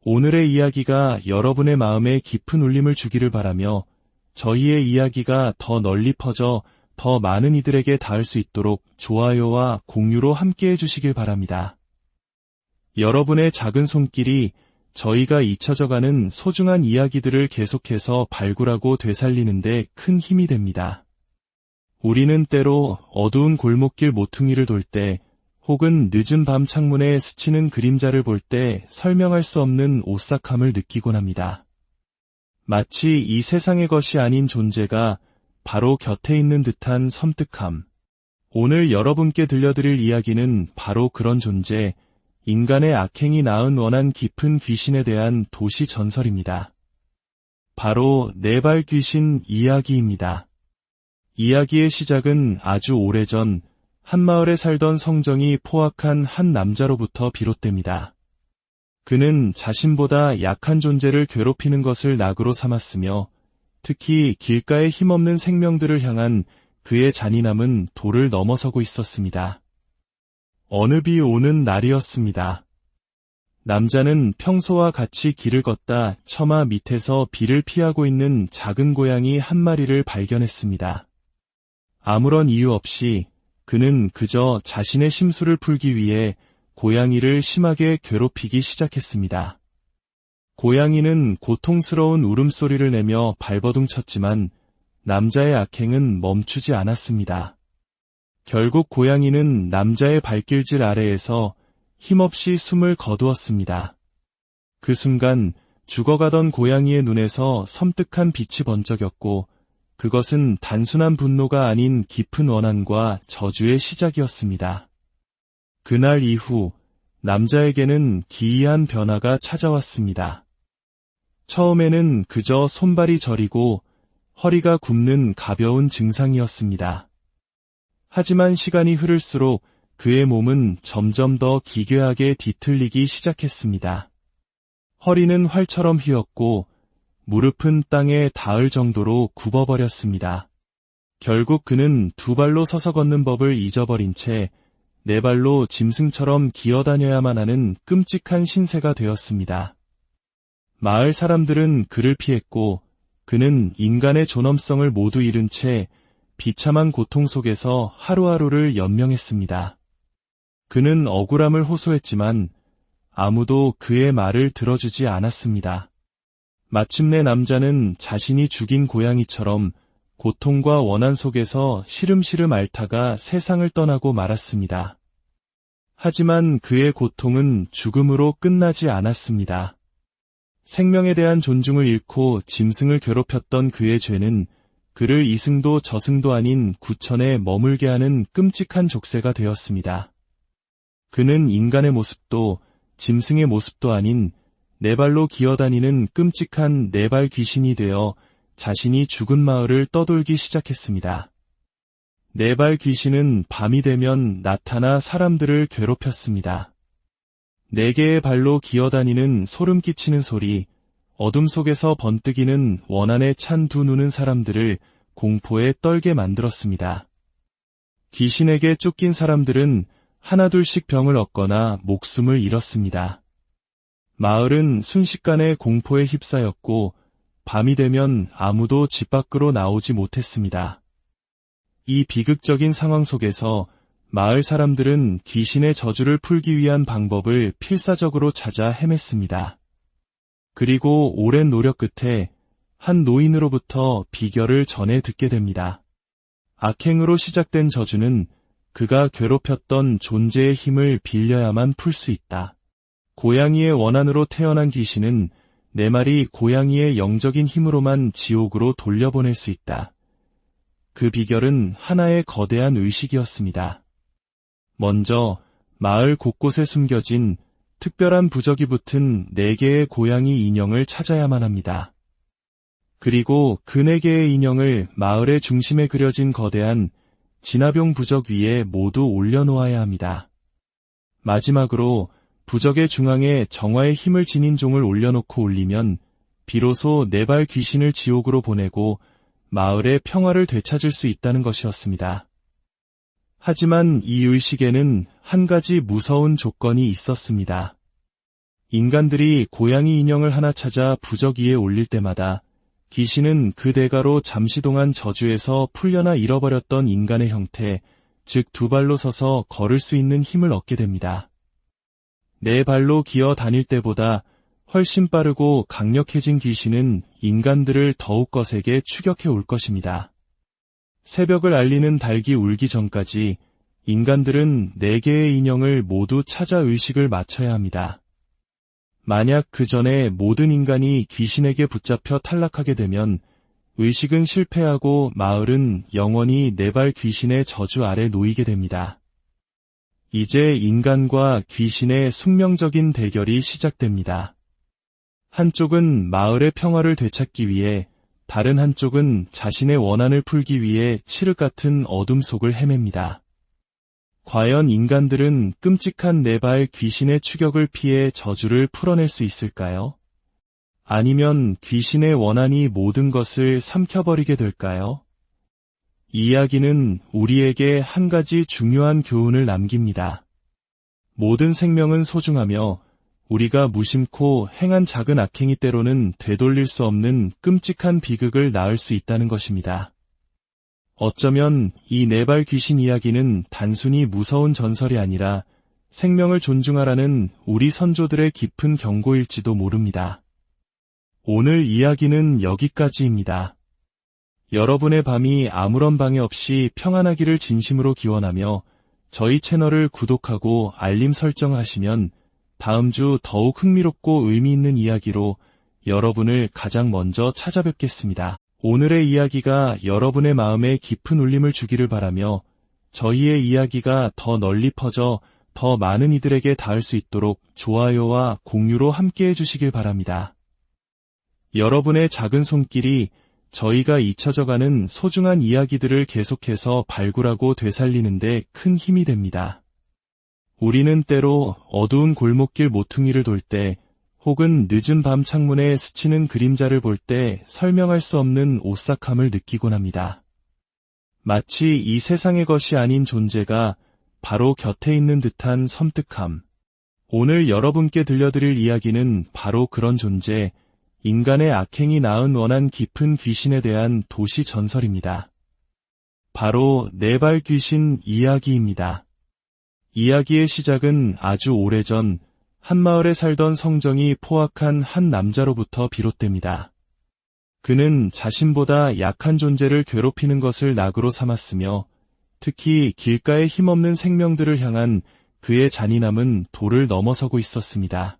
오늘의 이야기가 여러분의 마음에 깊은 울림을 주기를 바라며 저희의 이야기가 더 널리 퍼져 더 많은 이들에게 닿을 수 있도록 좋아요와 공유로 함께해 주시길 바랍니다. 여러분의 작은 손길이 저희가 잊혀져가는 소중한 이야기들을 계속해서 발굴하고 되살리는 데 큰 힘이 됩니다. 우리는 때로 어두운 골목길 모퉁이를 돌 때 혹은 늦은 밤 창문에 스치는 그림자를 볼 때 설명할 수 없는 오싹함을 느끼곤 합니다. 마치 이 세상의 것이 아닌 존재가 바로 곁에 있는 듯한 섬뜩함. 오늘 여러분께 들려드릴 이야기는 바로 그런 존재, 인간의 악행이 낳은 원한 깊은 귀신에 대한 도시 전설입니다. 바로 네발 귀신 이야기입니다. 이야기의 시작은 아주 오래전 한 마을에 살던 성정이 포악한 한 남자로부터 비롯됩니다. 그는 자신보다 약한 존재를 괴롭히는 것을 낙으로 삼았으며 특히 길가에 힘없는 생명들을 향한 그의 잔인함은 도를 넘어서고 있었습니다. 어느 비 오는 날이었습니다. 남자는 평소와 같이 길을 걷다 처마 밑에서 비를 피하고 있는 작은 고양이 한 마리를 발견했습니다. 아무런 이유 없이 그는 그저 자신의 심술을 풀기 위해 고양이를 심하게 괴롭히기 시작했습니다. 고양이는 고통스러운 울음소리를 내며 발버둥 쳤지만 남자의 악행은 멈추지 않았습니다. 결국 고양이는 남자의 발길질 아래에서 힘없이 숨을 거두었습니다. 그 순간 죽어가던 고양이의 눈에서 섬뜩한 빛이 번쩍였고 그것은 단순한 분노가 아닌 깊은 원한과 저주의 시작이었습니다. 그날 이후 남자에게는 기이한 변화가 찾아왔습니다. 처음에는 그저 손발이 저리고 허리가 굽는 가벼운 증상이었습니다. 하지만 시간이 흐를수록 그의 몸은 점점 더 기괴하게 뒤틀리기 시작했습니다. 허리는 활처럼 휘었고 무릎은 땅에 닿을 정도로 굽어버렸습니다. 결국 그는 두 발로 서서 걷는 법을 잊어버린 채 네 발로 짐승처럼 기어다녀야만 하는 끔찍한 신세가 되었습니다. 마을 사람들은 그를 피했고 그는 인간의 존엄성을 모두 잃은 채 비참한 고통 속에서 하루하루를 연명했습니다. 그는 억울함을 호소했지만 아무도 그의 말을 들어주지 않았습니다. 마침내 남자는 자신이 죽인 고양이처럼 고통과 원한 속에서 시름시름 앓다가 세상을 떠나고 말았습니다. 하지만 그의 고통은 죽음으로 끝나지 않았습니다. 생명에 대한 존중을 잃고 짐승을 괴롭혔던 그의 죄는 그를 이승도 저승도 아닌 구천에 머물게 하는 끔찍한 족쇄가 되었습니다. 그는 인간의 모습도 짐승의 모습도 아닌 네 발로 기어다니는 끔찍한 네발 귀신이 되어 자신이 죽은 마을을 떠돌기 시작했습니다. 네발 귀신은 밤이 되면 나타나 사람들을 괴롭혔습니다. 네 개의 발로 기어다니는 소름 끼치는 소리, 어둠 속에서 번뜩이는 원한에 찬 두 눈은 사람들을 공포에 떨게 만들었습니다. 귀신에게 쫓긴 사람들은 하나둘씩 병을 얻거나 목숨을 잃었습니다. 마을은 순식간에 공포에 휩싸였고 밤이 되면 아무도 집 밖으로 나오지 못했습니다. 이 비극적인 상황 속에서 마을 사람들은 귀신의 저주를 풀기 위한 방법을 필사적으로 찾아 헤맸습니다. 그리고 오랜 노력 끝에 한 노인으로부터 비결을 전해 듣게 됩니다. 악행으로 시작된 저주는 그가 괴롭혔던 존재의 힘을 빌려야만 풀 수 있다. 고양이의 원한으로 태어난 귀신은 네 마리 고양이의 영적인 힘으로만 지옥으로 돌려보낼 수 있다. 그 비결은 하나의 거대한 의식이었습니다. 먼저 마을 곳곳에 숨겨진 특별한 부적이 붙은 4개의 고양이 인형을 찾아야만 합니다. 그리고 그 4개의 인형을 마을의 중심에 그려진 거대한 진화병 부적 위에 모두 올려놓아야 합니다. 마지막으로 부적의 중앙에 정화의 힘을 지닌 종을 올려놓고 올리면 비로소 네발 귀신을 지옥으로 보내고 마을의 평화를 되찾을 수 있다는 것이었습니다. 하지만 이 의식에는 한 가지 무서운 조건이 있었습니다. 인간들이 고양이 인형을 하나 찾아 부적위에 올릴 때마다 귀신은 그 대가로 잠시 동안 저주에서 풀려나 잃어버렸던 인간의 형태, 즉 두 발로 서서 걸을 수 있는 힘을 얻게 됩니다. 네 발로 기어 다닐 때보다 훨씬 빠르고 강력해진 귀신은 인간들을 더욱 거세게 추격해 올 것입니다. 새벽을 알리는 닭이 울기 전까지 인간들은 4개의 인형을 모두 찾아 의식을 맞춰야 합니다. 만약 그 전에 모든 인간이 귀신에게 붙잡혀 탈락하게 되면 의식은 실패하고 마을은 영원히 4발 귀신의 저주 아래 놓이게 됩니다. 이제 인간과 귀신의 숙명적인 대결이 시작됩니다. 한쪽은 마을의 평화를 되찾기 위해, 다른 한쪽은 자신의 원한을 풀기 위해 칠흑 같은 어둠 속을 헤맵니다. 과연 인간들은 끔찍한 4발 귀신의 추격을 피해 저주를 풀어낼 수 있을까요? 아니면 귀신의 원한이 모든 것을 삼켜버리게 될까요? 이 이야기는 우리에게 한 가지 중요한 교훈을 남깁니다. 모든 생명은 소중하며 우리가 무심코 행한 작은 악행이 때로는 되돌릴 수 없는 끔찍한 비극을 낳을 수 있다는 것입니다. 어쩌면 이 4발 귀신 이야기는 단순히 무서운 전설이 아니라 생명을 존중하라는 우리 선조들의 깊은 경고일지도 모릅니다. 오늘 이야기는 여기까지입니다. 여러분의 밤이 아무런 방해 없이 평안하기를 진심으로 기원하며 저희 채널을 구독하고 알림 설정하시면 다음 주 더욱 흥미롭고 의미 있는 이야기로 여러분을 가장 먼저 찾아뵙겠습니다. 오늘의 이야기가 여러분의 마음에 깊은 울림을 주기를 바라며 저희의 이야기가 더 널리 퍼져 더 많은 이들에게 닿을 수 있도록 좋아요와 공유로 함께해 주시길 바랍니다. 여러분의 작은 손길이 저희가 잊혀져가는 소중한 이야기들을 계속해서 발굴하고 되살리는 데 큰 힘이 됩니다. 우리는 때로 어두운 골목길 모퉁이를 돌 때 혹은 늦은 밤 창문에 스치는 그림자를 볼 때 설명할 수 없는 오싹함을 느끼곤 합니다. 마치 이 세상의 것이 아닌 존재가 바로 곁에 있는 듯한 섬뜩함. 오늘 여러분께 들려드릴 이야기는 바로 그런 존재, 인간의 악행이 낳은 원한 깊은 귀신에 대한 도시 전설입니다. 바로 4발 귀신 이야기입니다. 이야기의 시작은 아주 오래전 한 마을에 살던 성정이 포악한 한 남자로부터 비롯됩니다. 그는 자신보다 약한 존재를 괴롭히는 것을 낙으로 삼았으며 특히 길가에 힘없는 생명들을 향한 그의 잔인함은 도를 넘어서고 있었습니다.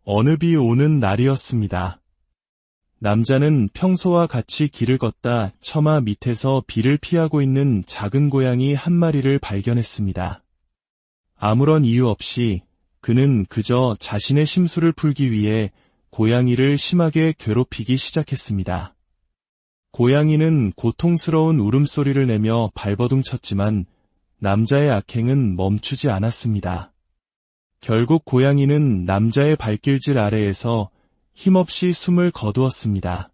어느 비 오는 날이었습니다. 남자는 평소와 같이 길을 걷다 처마 밑에서 비를 피하고 있는 작은 고양이 한 마리를 발견했습니다. 아무런 이유 없이 그는 그저 자신의 심술을 풀기 위해 고양이를 심하게 괴롭히기 시작했습니다. 고양이는 고통스러운 울음소리를 내며 발버둥 쳤지만 남자의 악행은 멈추지 않았습니다. 결국 고양이는 남자의 발길질 아래에서 힘없이 숨을 거두었습니다.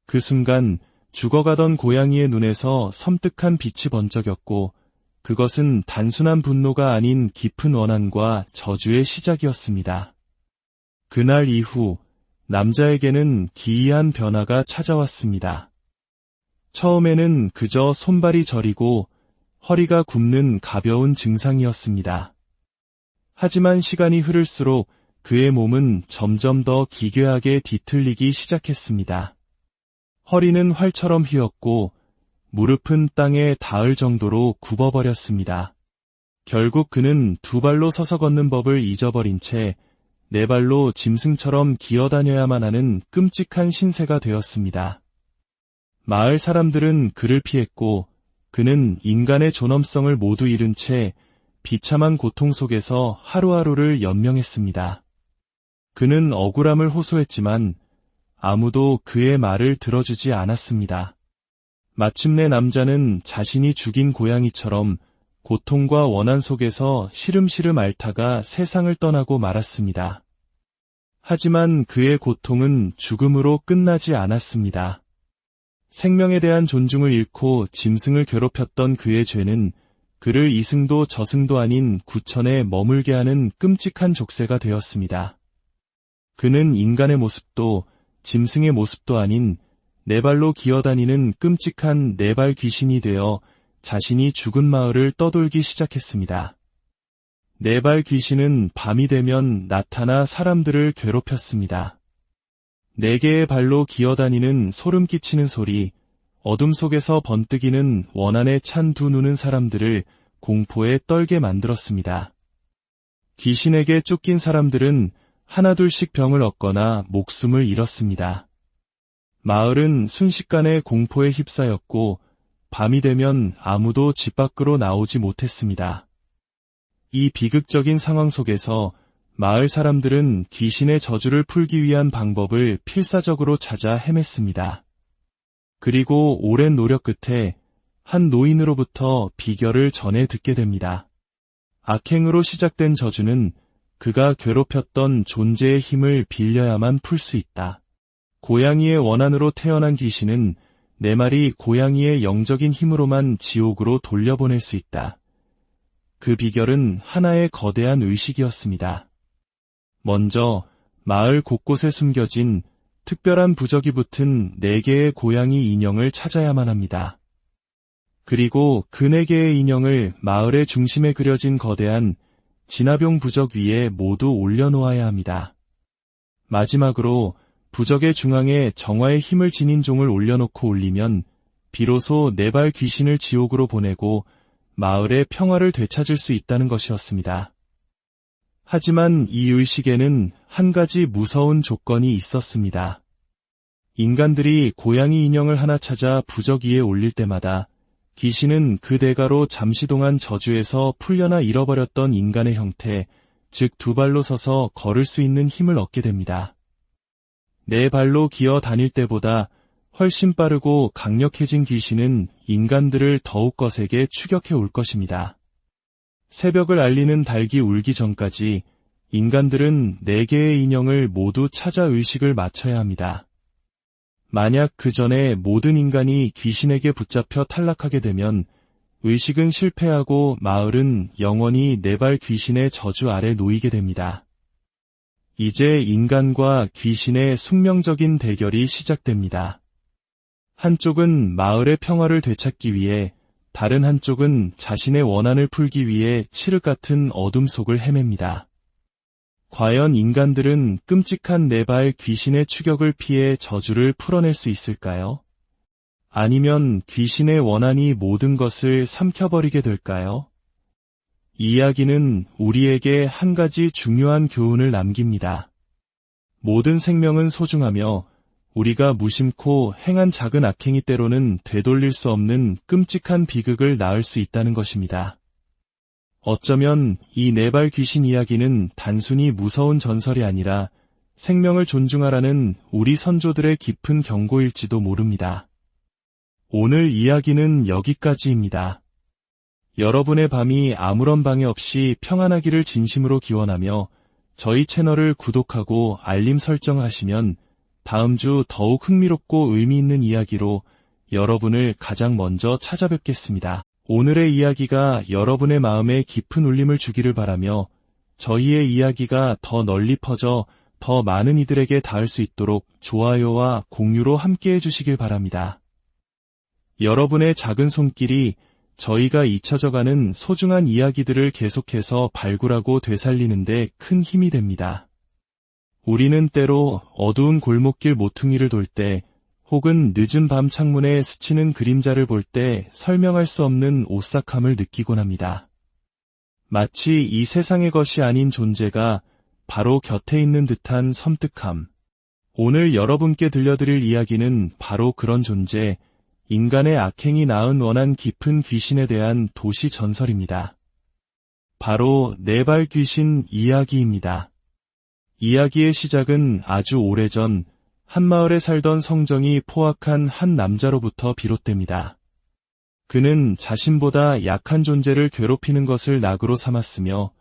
그 순간 죽어가던 고양이의 눈에서 섬뜩한 빛이 번쩍였고 그것은 단순한 분노가 아닌 깊은 원한과 저주의 시작이었습니다. 그날 이후 남자에게는 기이한 변화가 찾아왔습니다. 처음에는 그저 손발이 저리고 허리가 굽는 가벼운 증상이었습니다. 하지만 시간이 흐를수록 그의 몸은 점점 더 기괴하게 뒤틀리기 시작했습니다. 허리는 활처럼 휘었고 무릎은 땅에 닿을 정도로 굽어버렸습니다. 결국 그는 2발로 서서 걷는 법을 잊어버린 채 4발로 짐승처럼 기어다녀야만 하는 끔찍한 신세가 되었습니다. 마을 사람들은 그를 피했고 그는 인간의 존엄성을 모두 잃은 채 비참한 고통 속에서 하루하루를 연명했습니다. 그는 억울함을 호소했지만 아무도 그의 말을 들어주지 않았습니다. 마침내 남자는 자신이 죽인 고양이처럼 고통과 원한 속에서 시름시름 앓다가 세상을 떠나고 말았습니다. 하지만 그의 고통은 죽음으로 끝나지 않았습니다. 생명에 대한 존중을 잃고 짐승을 괴롭혔던 그의 죄는 그를 이승도 저승도 아닌 구천에 머물게 하는 끔찍한 족쇄가 되었습니다. 그는 인간의 모습도 짐승의 모습도 아닌 네 발로 기어다니는 끔찍한 네 발 귀신이 되어 자신이 죽은 마을을 떠돌기 시작했습니다. 네 발 귀신은 밤이 되면 나타나 사람들을 괴롭혔습니다. 네 개의 발로 기어다니는 소름 끼치는 소리, 어둠 속에서 번뜩이는 원한에 찬 두 눈은 사람들을 공포에 떨게 만들었습니다. 귀신에게 쫓긴 사람들은 하나둘씩 병을 얻거나 목숨을 잃었습니다. 마을은 순식간에 공포에 휩싸였고 밤이 되면 아무도 집 밖으로 나오지 못했습니다. 이 비극적인 상황 속에서 마을 사람들은 귀신의 저주를 풀기 위한 방법을 필사적으로 찾아 헤맸습니다. 그리고 오랜 노력 끝에 한 노인으로부터 비결을 전해 듣게 됩니다. 악행으로 시작된 저주는 그가 괴롭혔던 존재의 힘을 빌려야만 풀 수 있다. 고양이의 원한으로 태어난 귀신은 네 마리 고양이의 영적인 힘으로만 지옥으로 돌려보낼 수 있다. 그 비결은 하나의 거대한 의식이었습니다. 먼저 마을 곳곳에 숨겨진 특별한 부적이 붙은 4개의 고양이 인형을 찾아야만 합니다. 그리고 그 4개의 인형을 마을의 중심에 그려진 거대한 진화병 부적 위에 모두 올려놓아야 합니다. 마지막으로 부적의 중앙에 정화의 힘을 지닌 종을 올려놓고 올리면 비로소 4발 귀신을 지옥으로 보내고 마을의 평화를 되찾을 수 있다는 것이었습니다. 하지만 이 의식에는 한 가지 무서운 조건이 있었습니다. 인간들이 고양이 인형을 하나 찾아 부적 위에 올릴 때마다 귀신은 그 대가로 잠시 동안 저주에서 풀려나 잃어버렸던 인간의 형태, 즉 2발로 서서 걸을 수 있는 힘을 얻게 됩니다. 4발로 기어 다닐 때보다 훨씬 빠르고 강력해진 귀신은 인간들을 더욱 거세게 추격해 올 것입니다. 새벽을 알리는 닭이 울기 전까지 인간들은 4개의 인형을 모두 찾아 의식을 맞춰야 합니다. 만약 그 전에 모든 인간이 귀신에게 붙잡혀 탈락하게 되면 의식은 실패하고 마을은 영원히 4발 귀신의 저주 아래 놓이게 됩니다. 이제 인간과 귀신의 숙명적인 대결이 시작됩니다. 한쪽은 마을의 평화를 되찾기 위해, 다른 한쪽은 자신의 원한을 풀기 위해 칠흑 같은 어둠 속을 헤맵니다. 과연 인간들은 끔찍한 4발 귀신의 추격을 피해 저주를 풀어낼 수 있을까요? 아니면 귀신의 원한이 모든 것을 삼켜버리게 될까요? 이 이야기는 우리에게 한 가지 중요한 교훈을 남깁니다. 모든 생명은 소중하며 우리가 무심코 행한 작은 악행이 때로는 되돌릴 수 없는 끔찍한 비극을 낳을 수 있다는 것입니다. 어쩌면 이 4발 귀신 이야기는 단순히 무서운 전설이 아니라 생명을 존중하라는 우리 선조들의 깊은 경고일지도 모릅니다. 오늘 이야기는 여기까지입니다. 여러분의 밤이 아무런 방해 없이 평안하기를 진심으로 기원하며 저희 채널을 구독하고 알림 설정하시면 다음 주 더욱 흥미롭고 의미 있는 이야기로 여러분을 가장 먼저 찾아뵙겠습니다. 오늘의 이야기가 여러분의 마음에 깊은 울림을 주기를 바라며 저희의 이야기가 더 널리 퍼져 더 많은 이들에게 닿을 수 있도록 좋아요와 공유로 함께해 주시길 바랍니다. 여러분의 작은 손길이 저희가 잊혀져가는 소중한 이야기들을 계속해서 발굴하고 되살리는데 큰 힘이 됩니다. 우리는 때로 어두운 골목길 모퉁이를 돌 때 혹은 늦은 밤 창문에 스치는 그림자를 볼 때 설명할 수 없는 오싹함을 느끼곤 합니다. 마치 이 세상의 것이 아닌 존재가 바로 곁에 있는 듯한 섬뜩함. 오늘 여러분께 들려드릴 이야기는 바로 그런 존재, 인간의 악행이 낳은 원한 깊은 귀신에 대한 도시 전설입니다. 바로 4발 귀신 이야기입니다. 이야기의 시작은 아주 오래전 한 마을에 살던 성정이 포악한 한 남자로부터 비롯됩니다. 그는 자신보다 약한 존재를 괴롭히는 것을 낙으로 삼았으며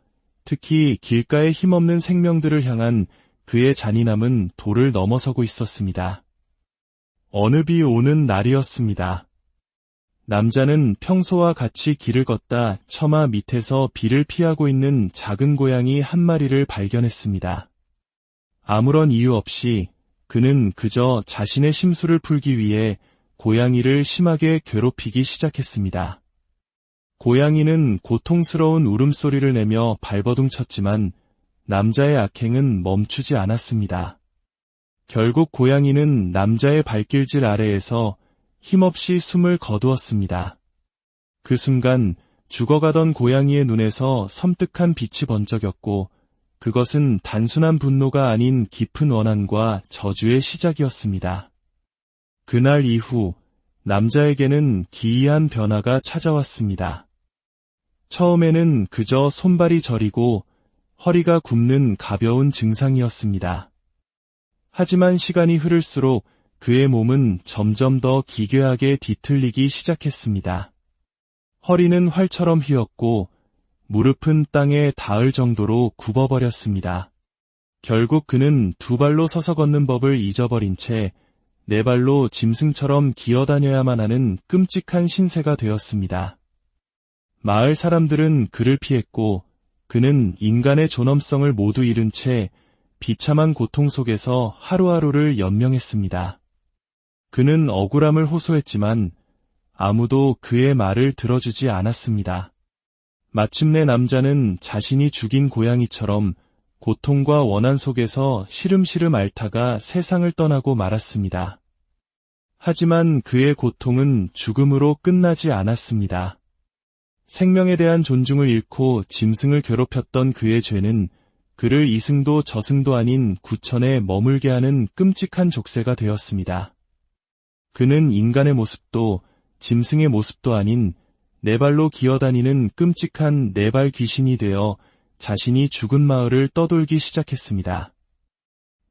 특히 길가에 힘없는 생명들을 향한 그의 잔인함은 도를 넘어서고 있었습니다. 어느 비 오는 날이었습니다. 남자는 평소와 같이 길을 걷다 처마 밑에서 비를 피하고 있는 작은 고양이 한 마리를 발견했습니다. 아무런 이유 없이 그는 그저 자신의 심술을 풀기 위해 고양이를 심하게 괴롭히기 시작했습니다. 고양이는 고통스러운 울음소리를 내며 발버둥 쳤지만 남자의 악행은 멈추지 않았습니다. 결국 고양이는 남자의 발길질 아래에서 힘없이 숨을 거두었습니다. 그 순간 죽어가던 고양이의 눈에서 섬뜩한 빛이 번쩍였고 그것은 단순한 분노가 아닌 깊은 원한과 저주의 시작이었습니다. 그날 이후 남자에게는 기이한 변화가 찾아왔습니다. 처음에는 그저 손발이 저리고 허리가 굽는 가벼운 증상이었습니다. 하지만 시간이 흐를수록 그의 몸은 점점 더 기괴하게 뒤틀리기 시작했습니다. 허리는 활처럼 휘었고 무릎은 땅에 닿을 정도로 굽어버렸습니다. 결국 그는 두 발로 서서 걷는 법을 잊어버린 채 네 발로 짐승처럼 기어다녀야만 하는 끔찍한 신세가 되었습니다. 마을 사람들은 그를 피했고 그는 인간의 존엄성을 모두 잃은 채 비참한 고통 속에서 하루하루를 연명했습니다. 그는 억울함을 호소했지만 아무도 그의 말을 들어주지 않았습니다. 마침내 남자는 자신이 죽인 고양이처럼 고통과 원한 속에서 시름시름 앓다가 세상을 떠나고 말았습니다. 하지만 그의 고통은 죽음으로 끝나지 않았습니다. 생명에 대한 존중을 잃고 짐승을 괴롭혔던 그의 죄는 그를 이승도 저승도 아닌 구천에 머물게 하는 끔찍한 족쇄가 되었습니다. 그는 인간의 모습도 짐승의 모습도 아닌 네 발로 기어다니는 끔찍한 네발 귀신이 되어 자신이 죽은 마을을 떠돌기 시작했습니다.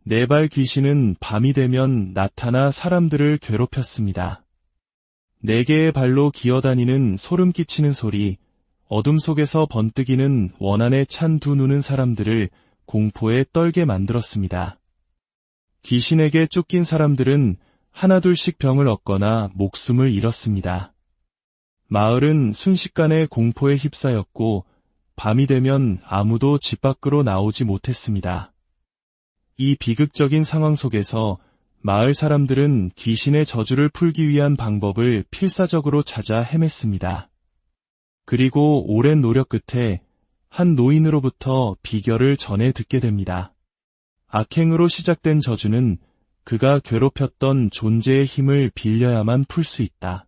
네발 귀신은 밤이 되면 나타나 사람들을 괴롭혔습니다. 네 개의 발로 기어다니는 소름 끼치는 소리, 어둠 속에서 번뜩이는 원한에 찬 두 눈은 사람들을 공포에 떨게 만들었습니다. 귀신에게 쫓긴 사람들은 하나둘씩 병을 얻거나 목숨을 잃었습니다. 마을은 순식간에 공포에 휩싸였고 밤이 되면 아무도 집 밖으로 나오지 못했습니다. 이 비극적인 상황 속에서 마을 사람들은 귀신의 저주를 풀기 위한 방법을 필사적으로 찾아 헤맸습니다. 그리고 오랜 노력 끝에 한 노인으로부터 비결을 전해 듣게 됩니다. 악행으로 시작된 저주는 그가 괴롭혔던 존재의 힘을 빌려야만 풀 수 있다.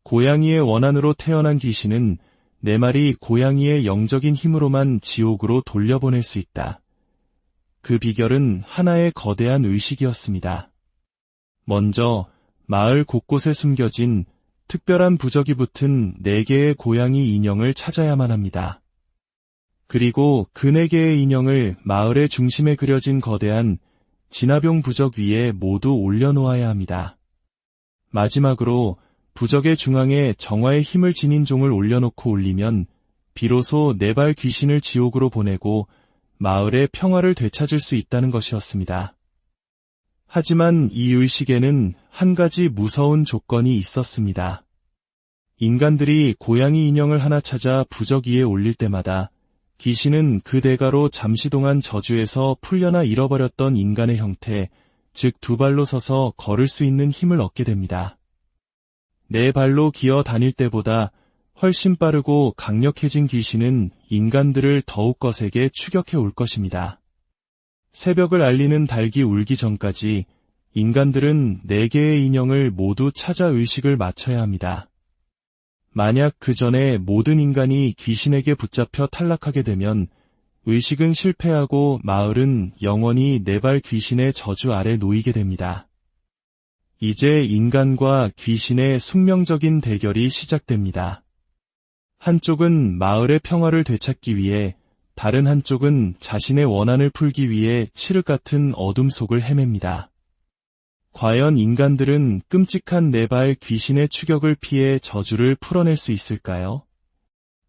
고양이의 원한으로 태어난 귀신은 네 마리 고양이의 영적인 힘으로만 지옥으로 돌려보낼 수 있다. 그 비결은 하나의 거대한 의식이었습니다. 먼저 마을 곳곳에 숨겨진 특별한 부적이 붙은 4개의 고양이 인형을 찾아야만 합니다. 그리고 그 4개의 인형을 마을의 중심에 그려진 거대한 진화병 부적 위에 모두 올려놓아야 합니다. 마지막으로 부적의 중앙에 정화의 힘을 지닌 종을 올려놓고 올리면 비로소 네발 귀신을 지옥으로 보내고 마을의 평화를 되찾을 수 있다는 것이었습니다. 하지만 이 의식에는 한 가지 무서운 조건이 있었습니다. 인간들이 고양이 인형을 하나 찾아 부적 위에 올릴 때마다 귀신은 그 대가로 잠시 동안 저주에서 풀려나 잃어버렸던 인간의 형태, 즉 두 발로 서서 걸을 수 있는 힘을 얻게 됩니다. 네 발로 기어 다닐 때보다 훨씬 빠르고 강력해진 귀신은 인간들을 더욱 거세게 추격해 올 것입니다. 새벽을 알리는 닭이 울기 전까지 인간들은 4개의 인형을 모두 찾아 의식을 맞춰야 합니다. 만약 그 전에 모든 인간이 귀신에게 붙잡혀 탈락하게 되면 의식은 실패하고 마을은 영원히 네발 귀신의 저주 아래 놓이게 됩니다. 이제 인간과 귀신의 숙명적인 대결이 시작됩니다. 한쪽은 마을의 평화를 되찾기 위해, 다른 한쪽은 자신의 원한을 풀기 위해 칠흑 같은 어둠 속을 헤맵니다. 과연 인간들은 끔찍한 네발 귀신의 추격을 피해 저주를 풀어낼 수 있을까요?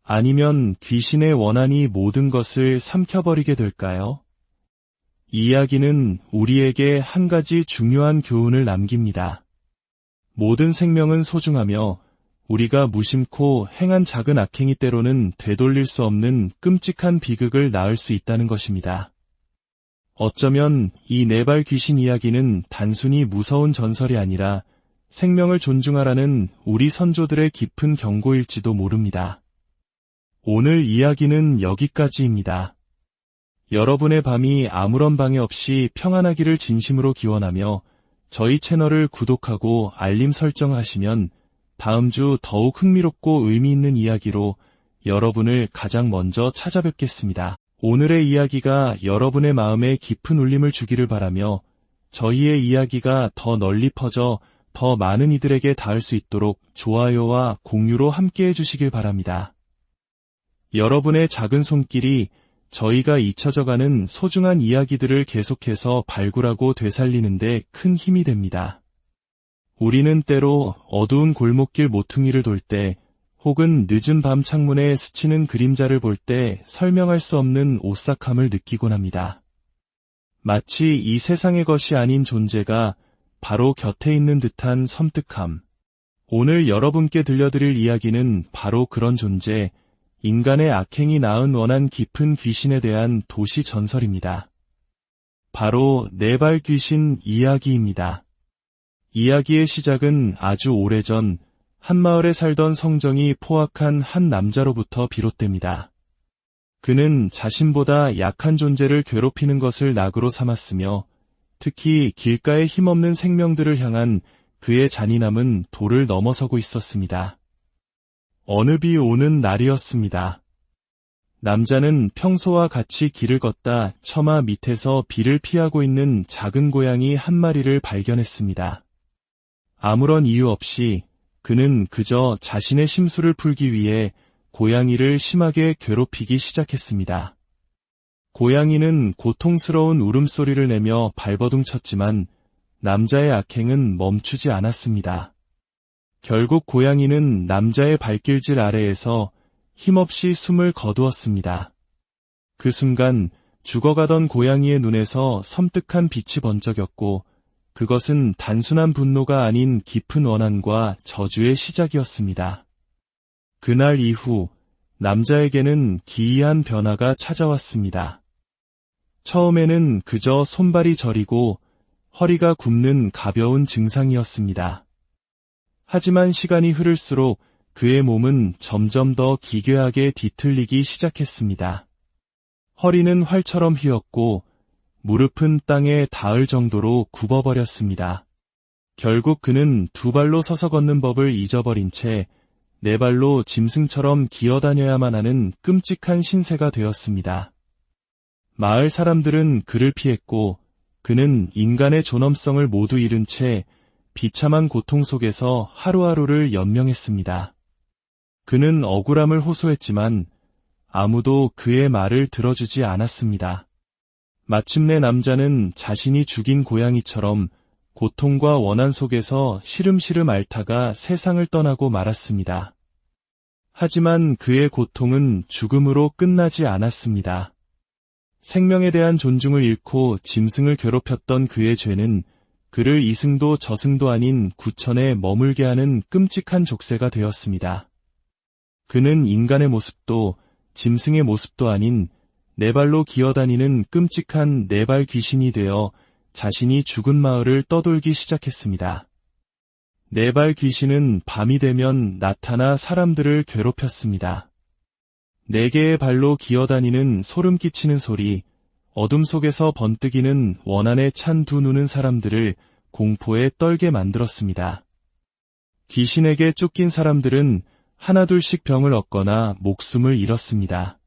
아니면 귀신의 원한이 모든 것을 삼켜버리게 될까요? 이 이야기는 우리에게 한 가지 중요한 교훈을 남깁니다. 모든 생명은 소중하며 우리가 무심코 행한 작은 악행이 때로는 되돌릴 수 없는 끔찍한 비극을 낳을 수 있다는 것입니다. 어쩌면 이 네발 귀신 이야기는 단순히 무서운 전설이 아니라 생명을 존중하라는 우리 선조들의 깊은 경고일지도 모릅니다. 오늘 이야기는 여기까지입니다. 여러분의 밤이 아무런 방해 없이 평안하기를 진심으로 기원하며 저희 채널을 구독하고 알림 설정하시면 다음 주 더욱 흥미롭고 의미 있는 이야기로 여러분을 가장 먼저 찾아뵙겠습니다. 오늘의 이야기가 여러분의 마음에 깊은 울림을 주기를 바라며 저희의 이야기가 더 널리 퍼져 더 많은 이들에게 닿을 수 있도록 좋아요와 공유로 함께해 주시길 바랍니다. 여러분의 작은 손길이 저희가 잊혀져가는 소중한 이야기들을 계속해서 발굴하고 되살리는 데 큰 힘이 됩니다. 우리는 때로 어두운 골목길 모퉁이를 돌 때 혹은 늦은 밤 창문에 스치는 그림자를 볼 때 설명할 수 없는 오싹함을 느끼곤 합니다. 마치 이 세상의 것이 아닌 존재가 바로 곁에 있는 듯한 섬뜩함. 오늘 여러분께 들려드릴 이야기는 바로 그런 존재, 인간의 악행이 낳은 원한 깊은 귀신에 대한 도시 전설입니다. 바로 네발 귀신 이야기입니다. 이야기의 시작은 아주 오래전 한 마을에 살던 성정이 포악한 한 남자로부터 비롯됩니다. 그는 자신보다 약한 존재를 괴롭히는 것을 낙으로 삼았으며 특히 길가에 힘없는 생명들을 향한 그의 잔인함은 도를 넘어서고 있었습니다. 어느 비 오는 날이었습니다. 남자는 평소와 같이 길을 걷다 처마 밑에서 비를 피하고 있는 작은 고양이 한 마리를 발견했습니다. 아무런 이유 없이 그는 그저 자신의 심술을 풀기 위해 고양이를 심하게 괴롭히기 시작했습니다. 고양이는 고통스러운 울음소리를 내며 발버둥 쳤지만 남자의 악행은 멈추지 않았습니다. 결국 고양이는 남자의 발길질 아래에서 힘없이 숨을 거두었습니다. 그 순간 죽어가던 고양이의 눈에서 섬뜩한 빛이 번쩍였고 그것은 단순한 분노가 아닌 깊은 원한과 저주의 시작이었습니다. 그날 이후 남자에게는 기이한 변화가 찾아왔습니다. 처음에는 그저 손발이 저리고 허리가 굽는 가벼운 증상이었습니다. 하지만 시간이 흐를수록 그의 몸은 점점 더 기괴하게 뒤틀리기 시작했습니다. 허리는 활처럼 휘었고 무릎은 땅에 닿을 정도로 굽어버렸습니다. 결국 그는 두 발로 서서 걷는 법을 잊어버린 채 네 발로 짐승처럼 기어다녀야만 하는 끔찍한 신세가 되었습니다. 마을 사람들은 그를 피했고 그는 인간의 존엄성을 모두 잃은 채 비참한 고통 속에서 하루하루를 연명했습니다. 그는 억울함을 호소했지만 아무도 그의 말을 들어주지 않았습니다. 마침내 남자는 자신이 죽인 고양이처럼 고통과 원한 속에서 시름시름 앓다가 세상을 떠나고 말았습니다. 하지만 그의 고통은 죽음으로 끝나지 않았습니다. 생명에 대한 존중을 잃고 짐승을 괴롭혔던 그의 죄는 그를 이승도 저승도 아닌 구천에 머물게 하는 끔찍한 족쇄가 되었습니다. 그는 인간의 모습도 짐승의 모습도 아닌 네 발로 기어다니는 끔찍한 네발 귀신이 되어 자신이 죽은 마을을 떠돌기 시작했습니다. 네발 귀신은 밤이 되면 나타나 사람들을 괴롭혔습니다. 네 개의 발로 기어다니는 소름 끼치는 소리, 어둠 속에서 번뜩이는 원한에 찬 두 눈은 사람들을 공포에 떨게 만들었습니다. 귀신에게 쫓긴 사람들은 하나둘씩 병을 얻거나 목숨을 잃었습니다.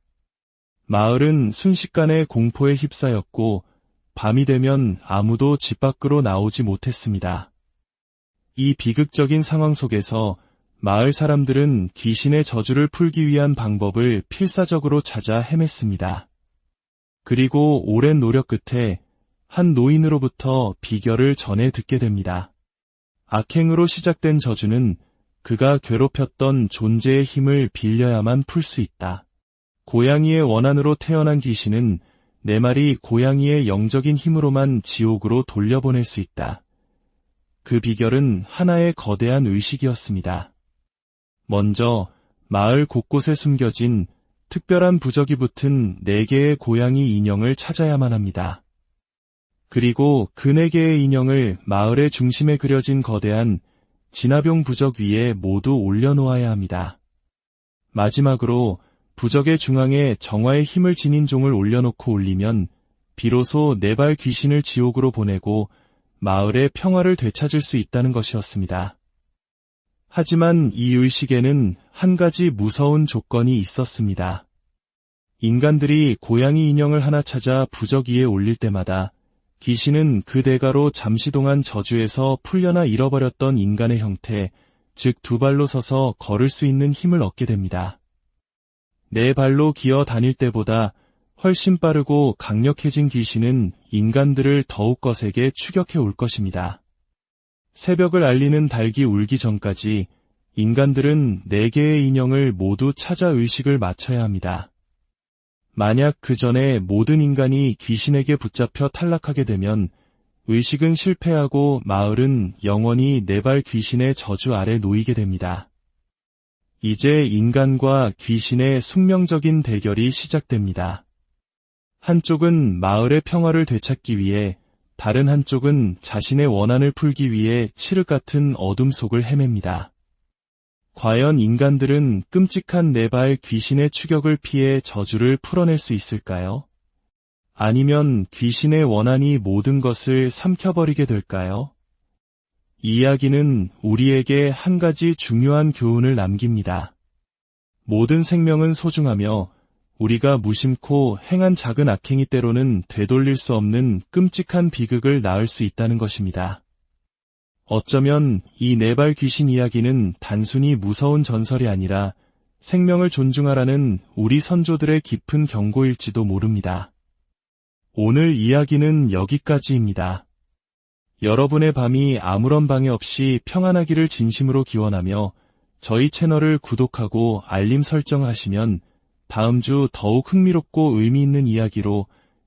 마을은 순식간에 공포에 휩싸였고 밤이 되면 아무도 집 밖으로 나오지 못했습니다. 이 비극적인 상황 속에서 마을 사람들은 귀신의 저주를 풀기 위한 방법을 필사적으로 찾아 헤맸습니다. 그리고 오랜 노력 끝에 한 노인으로부터 비결을 전해 듣게 됩니다. 악행으로 시작된 저주는 그가 괴롭혔던 존재의 힘을 빌려야만 풀 수 있다. 고양이의 원한으로 태어난 귀신은 네 마리 고양이의 영적인 힘으로만 지옥으로 돌려보낼 수 있다. 그 비결은 하나의 거대한 의식이었습니다. 먼저 마을 곳곳에 숨겨진 특별한 부적이 붙은 4개의 고양이 인형을 찾아야만 합니다. 그리고 그 4개의 인형을 마을의 중심에 그려진 거대한 진화병 부적 위에 모두 올려놓아야 합니다. 마지막으로 부적의 중앙에 정화의 힘을 지닌 종을 올려놓고 올리면 비로소 4발 귀신을 지옥으로 보내고 마을의 평화를 되찾을 수 있다는 것이었습니다. 하지만 이 의식에는 한 가지 무서운 조건이 있었습니다. 인간들이 고양이 인형을 하나 찾아 부적 위에 올릴 때마다 귀신은 그 대가로 잠시 동안 저주에서 풀려나 잃어버렸던 인간의 형태, 즉 2발로 서서 걸을 수 있는 힘을 얻게 됩니다. 4발로 기어 다닐 때보다 훨씬 빠르고 강력해진 귀신은 인간들을 더욱 거세게 추격해 올 것입니다. 새벽을 알리는 닭이 울기 전까지 인간들은 4개의 인형을 모두 찾아 의식을 맞춰야 합니다. 만약 그 전에 모든 인간이 귀신에게 붙잡혀 탈락하게 되면 의식은 실패하고 마을은 영원히 4발 귀신의 저주 아래 놓이게 됩니다. 이제 인간과 귀신의 숙명적인 대결이 시작됩니다. 한쪽은 마을의 평화를 되찾기 위해, 다른 한쪽은 자신의 원한을 풀기 위해 칠흑 같은 어둠 속을 헤맵니다. 과연 인간들은 끔찍한 4발 귀신의 추격을 피해 저주를 풀어낼 수 있을까요? 아니면 귀신의 원한이 모든 것을 삼켜버리게 될까요? 이 이야기는 우리에게 한 가지 중요한 교훈을 남깁니다. 모든 생명은 소중하며 우리가 무심코 행한 작은 악행이 때로는 되돌릴 수 없는 끔찍한 비극을 낳을 수 있다는 것입니다. 어쩌면 이 4발 귀신 이야기는 단순히 무서운 전설이 아니라 생명을 존중하라는 우리 선조들의 깊은 경고일지도 모릅니다. 오늘 이야기는 여기까지입니다. 여러분의 밤이 아무런 방해 없이 평안하기를 진심으로 기원하며 저희 채널을 구독하고 알림 설정하시면 다음 주 더욱 흥미롭고 의미 있는 이야기로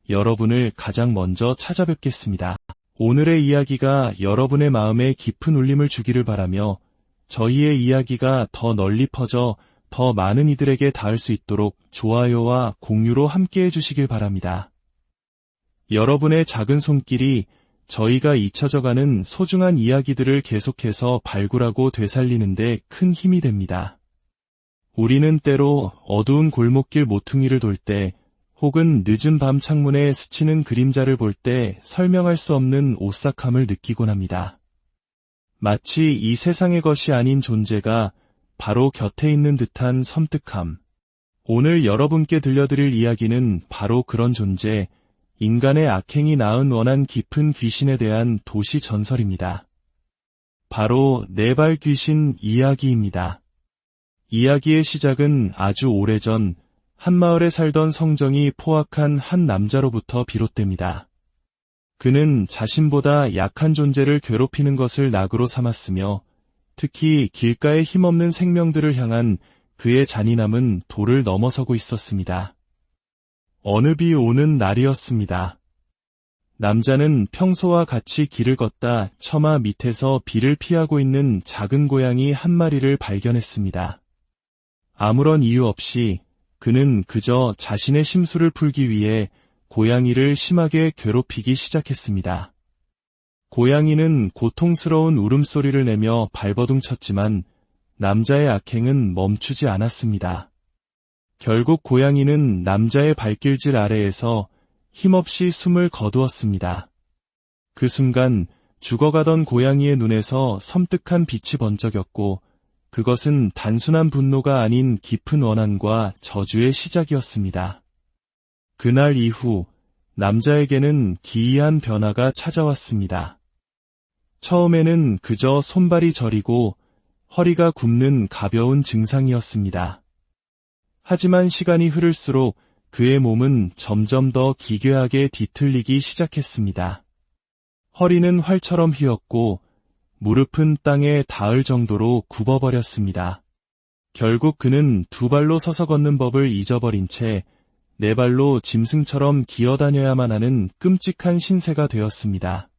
여러분을 가장 먼저 찾아뵙겠습니다. 오늘의 이야기가 여러분의 마음에 깊은 울림을 주기를 바라며 저희의 이야기가 더 널리 퍼져 더 많은 이들에게 닿을 수 있도록 좋아요와 공유로 함께해 주시길 바랍니다. 여러분의 작은 손길이 저희가 잊혀져가는 소중한 이야기들을 계속해서 발굴하고 되살리는 데 큰 힘이 됩니다. 우리는 때로 어두운 골목길 모퉁이를 돌 때 혹은 늦은 밤 창문에 스치는 그림자를 볼 때 설명할 수 없는 오싹함을 느끼곤 합니다. 마치 이 세상의 것이 아닌 존재가 바로 곁에 있는 듯한 섬뜩함. 오늘 여러분께 들려드릴 이야기는 바로 그런 존재, 인간의 악행이 낳은 원한 깊은 귀신에 대한 도시 전설입니다. 바로 4발 귀신 이야기입니다. 이야기의 시작은 아주 오래전 한 마을에 살던 성정이 포악한 한 남자로부터 비롯됩니다. 그는 자신보다 약한 존재를 괴롭히는 것을 낙으로 삼았으며 특히 길가의 힘없는 생명들을 향한 그의 잔인함은 도를 넘어서고 있었습니다. 어느 비 오는 날이었습니다. 남자는 평소와 같이 길을 걷다 처마 밑에서 비를 피하고 있는 작은 고양이 한 마리를 발견했습니다. 아무런 이유 없이 그는 그저 자신의 심술을 풀기 위해 고양이를 심하게 괴롭히기 시작했습니다. 고양이는 고통스러운 울음소리를 내며 발버둥 쳤지만 남자의 악행은 멈추지 않았습니다. 결국 고양이는 남자의 발길질 아래에서 힘없이 숨을 거두었습니다. 그 순간 죽어가던 고양이의 눈에서 섬뜩한 빛이 번쩍였고 그것은 단순한 분노가 아닌 깊은 원한과 저주의 시작이었습니다. 그날 이후 남자에게는 기이한 변화가 찾아왔습니다. 처음에는 그저 손발이 저리고 허리가 굽는 가벼운 증상이었습니다. 하지만 시간이 흐를수록 그의 몸은 점점 더 기괴하게 뒤틀리기 시작했습니다. 허리는 활처럼 휘었고 무릎은 땅에 닿을 정도로 굽어버렸습니다. 결국 그는 2발로 서서 걷는 법을 잊어버린 채 4발로 짐승처럼 기어다녀야만 하는 끔찍한 신세가 되었습니다.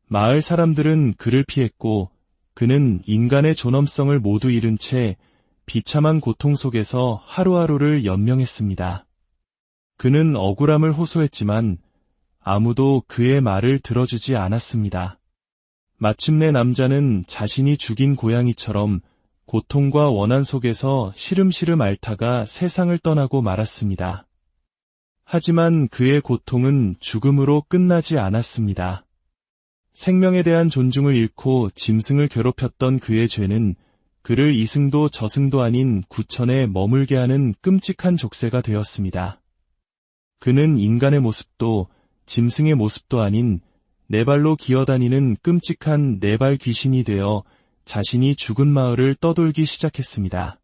마을 사람들은 그를 피했고 그는 인간의 존엄성을 모두 잃은 채 비참한 고통 속에서 하루하루를 연명했습니다. 그는 억울함을 호소했지만 아무도 그의 말을 들어주지 않았습니다. 마침내 남자는 자신이 죽인 고양이처럼 고통과 원한 속에서 시름시름 앓다가 세상을 떠나고 말았습니다. 하지만 그의 고통은 죽음으로 끝나지 않았습니다. 생명에 대한 존중을 잃고 짐승을 괴롭혔던 그의 죄는 그를 이승도 저승도 아닌 구천에 머물게 하는 끔찍한 족쇄가 되었습니다. 그는 인간의 모습도 짐승의 모습도 아닌 네 발로 기어다니는 끔찍한 네 발 귀신이 되어 자신이 죽은 마을을 떠돌기 시작했습니다.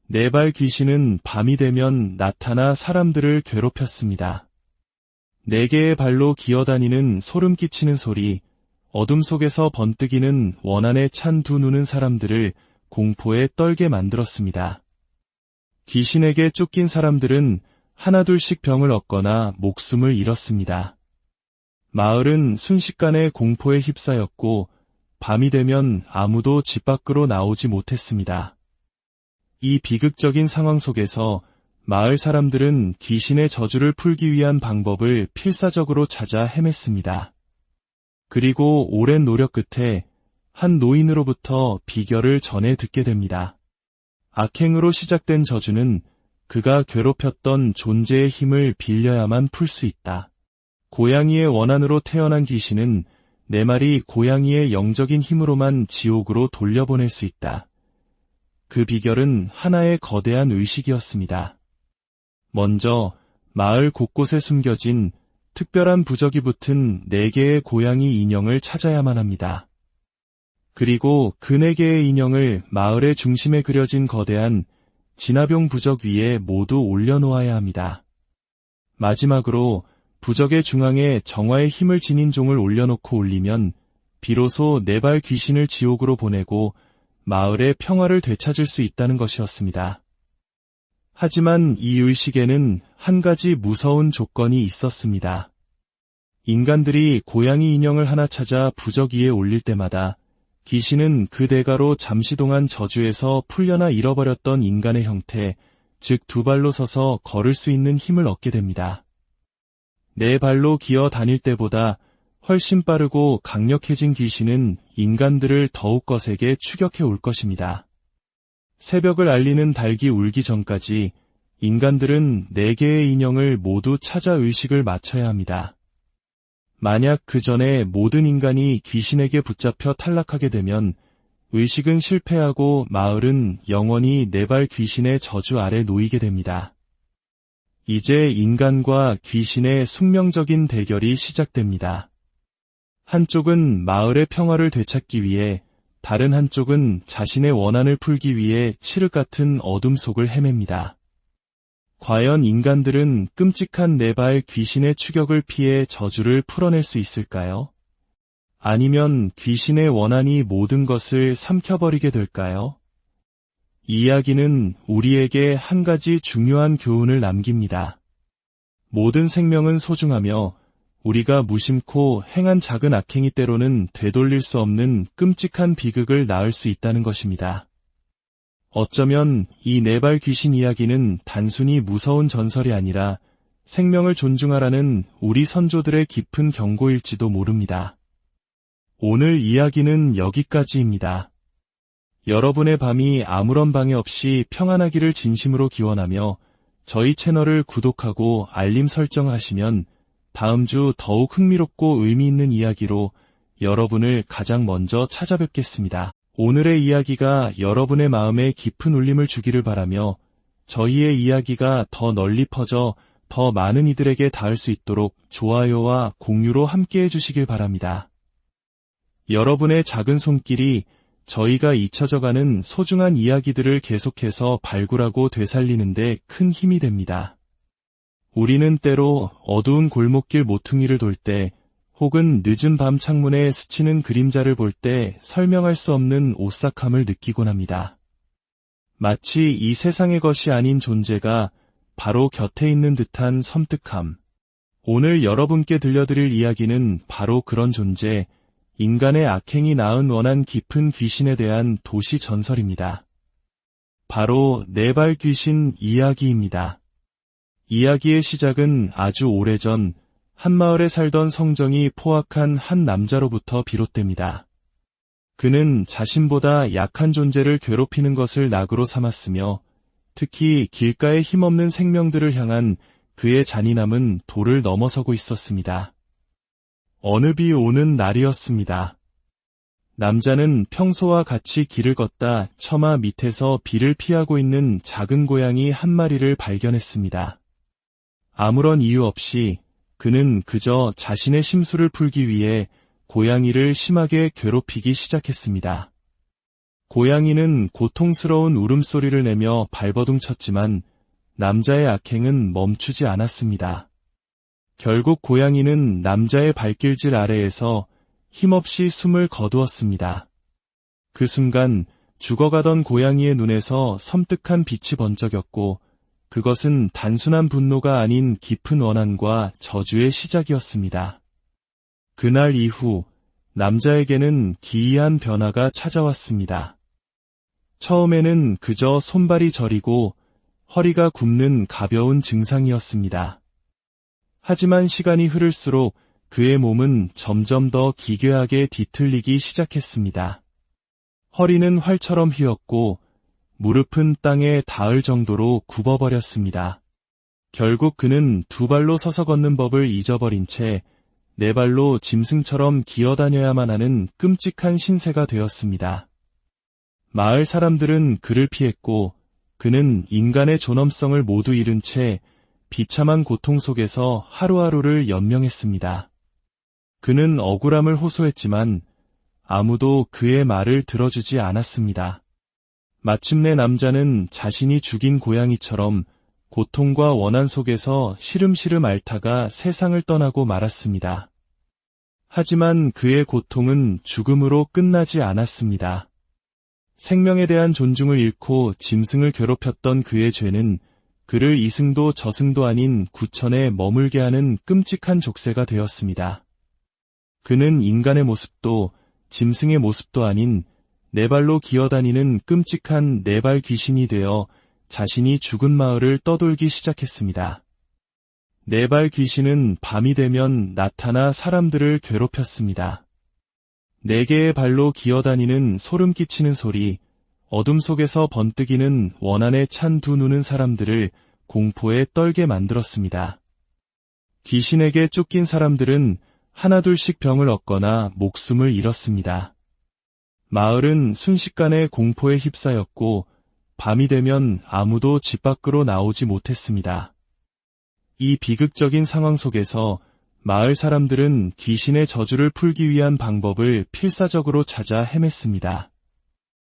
네 발 귀신은 밤이 되면 나타나 사람들을 괴롭혔습니다. 네 개의 발로 기어다니는 소름 끼치는 소리, 어둠 속에서 번뜩이는 원한에 찬 두 눈은 사람들을 공포에 떨게 만들었습니다. 귀신에게 쫓긴 사람들은 하나둘씩 병을 얻거나 목숨을 잃었습니다. 마을은 순식간에 공포에 휩싸였고 밤이 되면 아무도 집 밖으로 나오지 못했습니다. 이 비극적인 상황 속에서 마을 사람들은 귀신의 저주를 풀기 위한 방법을 필사적으로 찾아 헤맸습니다. 그리고 오랜 노력 끝에 한 노인으로부터 비결을 전해 듣게 됩니다. 악행으로 시작된 저주는 그가 괴롭혔던 존재의 힘을 빌려야만 풀 수 있다. 고양이의 원한으로 태어난 귀신은 네 마리 고양이의 영적인 힘으로만 지옥으로 돌려보낼 수 있다. 그 비결은 하나의 거대한 의식이었습니다. 먼저 마을 곳곳에 숨겨진 특별한 부적이 붙은 4개의 고양이 인형을 찾아야만 합니다. 그리고 그 4개의 인형을 마을의 중심에 그려진 거대한 진화병 부적 위에 모두 올려놓아야 합니다. 마지막으로 부적의 중앙에 정화의 힘을 지닌 종을 올려놓고 올리면 비로소 4발 귀신을 지옥으로 보내고 마을의 평화를 되찾을 수 있다는 것이었습니다. 하지만 이 의식에는 한 가지 무서운 조건이 있었습니다. 인간들이 고양이 인형을 하나 찾아 부적 위에 올릴 때마다 귀신은 그 대가로 잠시 동안 저주에서 풀려나 잃어버렸던 인간의 형태, 즉 2발로 서서 걸을 수 있는 힘을 얻게 됩니다. 4발로 기어 다닐 때보다 훨씬 빠르고 강력해진 귀신은 인간들을 더욱 거세게 추격해 올 것입니다. 새벽을 알리는 닭이 울기 전까지 인간들은 4개의 인형을 모두 찾아 의식을 맞춰야 합니다. 만약 그 전에 모든 인간이 귀신에게 붙잡혀 탈락하게 되면 의식은 실패하고 마을은 영원히 4발 귀신의 저주 아래 놓이게 됩니다. 이제 인간과 귀신의 숙명적인 대결이 시작됩니다. 한쪽은 마을의 평화를 되찾기 위해, 다른 한쪽은 자신의 원한을 풀기 위해 칠흑 같은 어둠 속을 헤맵니다. 과연 인간들은 끔찍한 4발 귀신의 추격을 피해 저주를 풀어낼 수 있을까요? 아니면 귀신의 원한이 모든 것을 삼켜버리게 될까요? 이 이야기는 우리에게 한 가지 중요한 교훈을 남깁니다. 모든 생명은 소중하며 우리가 무심코 행한 작은 악행이 때로는 되돌릴 수 없는 끔찍한 비극을 낳을 수 있다는 것입니다. 어쩌면 이 4발 귀신 이야기는 단순히 무서운 전설이 아니라 생명을 존중하라는 우리 선조들의 깊은 경고일지도 모릅니다. 오늘 이야기는 여기까지입니다. 여러분의 밤이 아무런 방해 없이 평안하기를 진심으로 기원하며 저희 채널을 구독하고 알림 설정하시면 다음 주 더욱 흥미롭고 의미 있는 이야기로 여러분을 가장 먼저 찾아뵙겠습니다. 오늘의 이야기가 여러분의 마음에 깊은 울림을 주기를 바라며 저희의 이야기가 더 널리 퍼져 더 많은 이들에게 닿을 수 있도록 좋아요와 공유로 함께해 주시길 바랍니다. 여러분의 작은 손길이 저희가 잊혀져가는 소중한 이야기들을 계속해서 발굴하고 되살리는 데 큰 힘이 됩니다. 우리는 때로 어두운 골목길 모퉁이를 돌 때 혹은 늦은 밤 창문에 스치는 그림자를 볼 때 설명할 수 없는 오싹함을 느끼곤 합니다. 마치 이 세상의 것이 아닌 존재가 바로 곁에 있는 듯한 섬뜩함. 오늘 여러분께 들려드릴 이야기는 바로 그런 존재, 인간의 악행이 낳은 원한 깊은 귀신에 대한 도시 전설입니다. 바로 네발 귀신 이야기입니다. 이야기의 시작은 아주 오래전 한 마을에 살던 성정이 포악한 한 남자로부터 비롯됩니다. 그는 자신보다 약한 존재를 괴롭히는 것을 낙으로 삼았으며 특히 길가의 힘없는 생명들을 향한 그의 잔인함은 도를 넘어서고 있었습니다. 어느 비 오는 날이었습니다. 남자는 평소와 같이 길을 걷다 처마 밑에서 비를 피하고 있는 작은 고양이 한 마리를 발견했습니다. 아무런 이유 없이 그는 그저 자신의 심술을 풀기 위해 고양이를 심하게 괴롭히기 시작했습니다. 고양이는 고통스러운 울음소리를 내며 발버둥 쳤지만 남자의 악행은 멈추지 않았습니다. 결국 고양이는 남자의 발길질 아래에서 힘없이 숨을 거두었습니다. 그 순간 죽어가던 고양이의 눈에서 섬뜩한 빛이 번쩍였고 그것은 단순한 분노가 아닌 깊은 원한과 저주의 시작이었습니다. 그날 이후 남자에게는 기이한 변화가 찾아왔습니다. 처음에는 그저 손발이 저리고 허리가 굽는 가벼운 증상이었습니다. 하지만 시간이 흐를수록 그의 몸은 점점 더 기괴하게 뒤틀리기 시작했습니다. 허리는 활처럼 휘었고 무릎은 땅에 닿을 정도로 굽어버렸습니다. 결국 그는 두 발로 서서 걷는 법을 잊어버린 채 네 발로 짐승처럼 기어다녀야만 하는 끔찍한 신세가 되었습니다. 마을 사람들은 그를 피했고 그는 인간의 존엄성을 모두 잃은 채 비참한 고통 속에서 하루하루를 연명했습니다. 그는 억울함을 호소했지만 아무도 그의 말을 들어주지 않았습니다. 마침내 남자는 자신이 죽인 고양이처럼 고통과 원한 속에서 시름시름 앓다가 세상을 떠나고 말았습니다. 하지만 그의 고통은 죽음으로 끝나지 않았습니다. 생명에 대한 존중을 잃고 짐승을 괴롭혔던 그의 죄는 그를 이승도 저승도 아닌 구천에 머물게 하는 끔찍한 족쇄가 되었습니다. 그는 인간의 모습도 짐승의 모습도 아닌 네 발로 기어다니는 끔찍한 네발 귀신이 되어 자신이 죽은 마을을 떠돌기 시작했습니다. 네발 귀신은 밤이 되면 나타나 사람들을 괴롭혔습니다. 네 개의 발로 기어다니는 소름 끼치는 소리, 어둠 속에서 번뜩이는 원한에 찬 두 눈은 사람들을 공포에 떨게 만들었습니다. 귀신에게 쫓긴 사람들은 하나둘씩 병을 얻거나 목숨을 잃었습니다. 마을은 순식간에 공포에 휩싸였고 밤이 되면 아무도 집 밖으로 나오지 못했습니다. 이 비극적인 상황 속에서 마을 사람들은 귀신의 저주를 풀기 위한 방법을 필사적으로 찾아 헤맸습니다.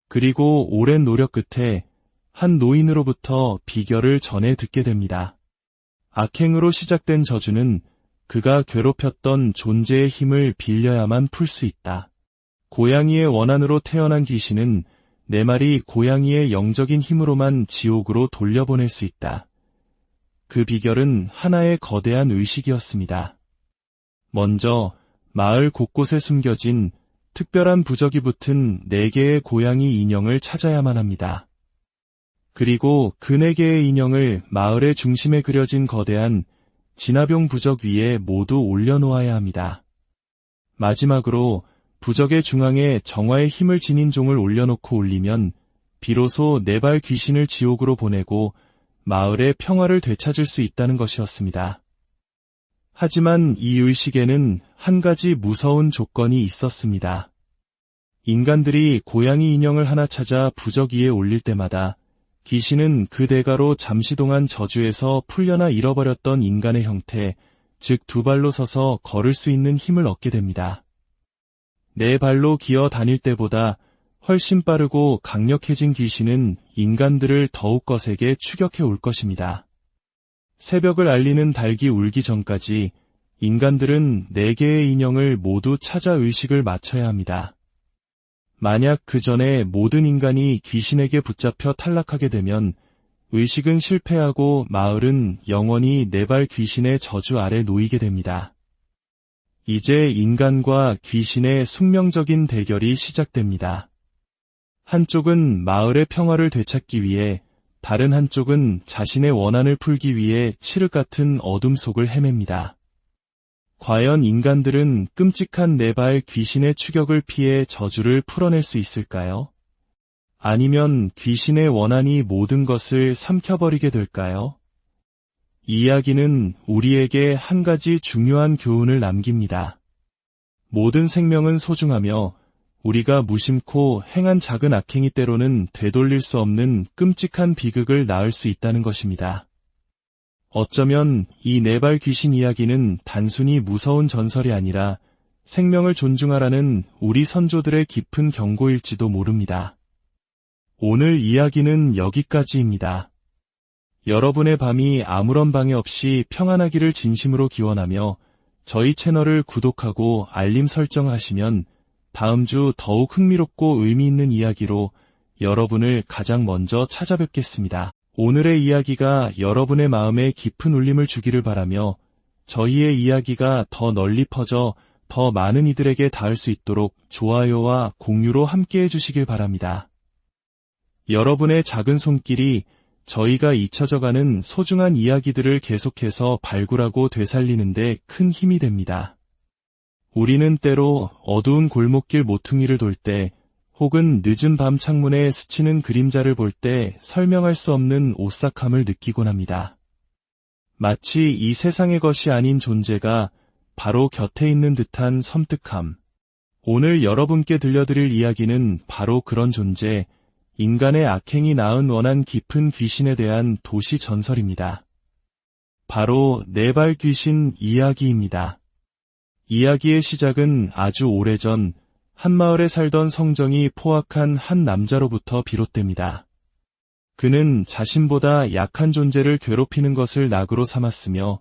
그리고 오랜 노력 끝에 한 노인으로부터 비결을 전해 듣게 됩니다. 악행으로 시작된 저주는 그가 괴롭혔던 존재의 힘을 빌려야만 풀 수 있다. 고양이의 원한으로 태어난 귀신은 네 마리 고양이의 영적인 힘으로만 지옥으로 돌려보낼 수 있다. 그 비결은 하나의 거대한 의식이었습니다. 먼저 마을 곳곳에 숨겨진 특별한 부적이 붙은 4개의 고양이 인형을 찾아야만 합니다. 그리고 그 4개의 인형을 마을의 중심에 그려진 거대한 진화병 부적 위에 모두 올려놓아야 합니다. 마지막으로 부적의 중앙에 정화의 힘을 지닌 종을 올려놓고 올리면 비로소 네발 귀신을 지옥으로 보내고 마을의 평화를 되찾을 수 있다는 것이었습니다. 하지만 이 의식에는 한 가지 무서운 조건이 있었습니다. 인간들이 고양이 인형을 하나 찾아 부적 위에 올릴 때마다 귀신은 그 대가로 잠시 동안 저주에서 풀려나 잃어버렸던 인간의 형태, 즉 두 발로 서서 걸을 수 있는 힘을 얻게 됩니다. 네 발로 기어 다닐 때보다 훨씬 빠르고 강력해진 귀신은 인간들을 더욱 거세게 추격해 올 것입니다. 새벽을 알리는 닭이 울기 전까지 인간들은 4개의 인형을 모두 찾아 의식을 맞춰야 합니다. 만약 그 전에 모든 인간이 귀신에게 붙잡혀 탈락하게 되면 의식은 실패하고 마을은 영원히 네발 귀신의 저주 아래 놓이게 됩니다. 이제 인간과 귀신의 숙명적인 대결이 시작됩니다. 한쪽은 마을의 평화를 되찾기 위해, 다른 한쪽은 자신의 원한을 풀기 위해 칠흑 같은 어둠 속을 헤맵니다. 과연 인간들은 끔찍한 네 발 귀신의 추격을 피해 저주를 풀어낼 수 있을까요? 아니면 귀신의 원한이 모든 것을 삼켜버리게 될까요? 이 이야기는 우리에게 한 가지 중요한 교훈을 남깁니다. 모든 생명은 소중하며 우리가 무심코 행한 작은 악행이 때로는 되돌릴 수 없는 끔찍한 비극을 낳을 수 있다는 것입니다. 어쩌면 이 네 발 귀신 이야기는 단순히 무서운 전설이 아니라 생명을 존중하라는 우리 선조들의 깊은 경고일지도 모릅니다. 오늘 이야기는 여기까지입니다. 여러분의 밤이 아무런 방해 없이 평안하기를 진심으로 기원하며 저희 채널을 구독하고 알림 설정하시면 다음 주 더욱 흥미롭고 의미 있는 이야기로 여러분을 가장 먼저 찾아뵙겠습니다. 오늘의 이야기가 여러분의 마음에 깊은 울림을 주기를 바라며 저희의 이야기가 더 널리 퍼져 더 많은 이들에게 닿을 수 있도록 좋아요와 공유로 함께해 주시길 바랍니다. 여러분의 작은 손길이 저희가 잊혀져가는 소중한 이야기들을 계속해서 발굴하고 되살리는 데 큰 힘이 됩니다. 우리는 때로 어두운 골목길 모퉁이를 돌 때 혹은 늦은 밤 창문에 스치는 그림자를 볼 때 설명할 수 없는 오싹함을 느끼곤 합니다. 마치 이 세상의 것이 아닌 존재가 바로 곁에 있는 듯한 섬뜩함. 오늘 여러분께 들려드릴 이야기는 바로 그런 존재, 인간의 악행이 낳은 원한 깊은 귀신에 대한 도시 전설입니다. 바로 네 발 귀신 이야기입니다. 이야기의 시작은 아주 오래전 한 마을에 살던 성정이 포악한 한 남자로부터 비롯됩니다. 그는 자신보다 약한 존재를 괴롭히는 것을 낙으로 삼았으며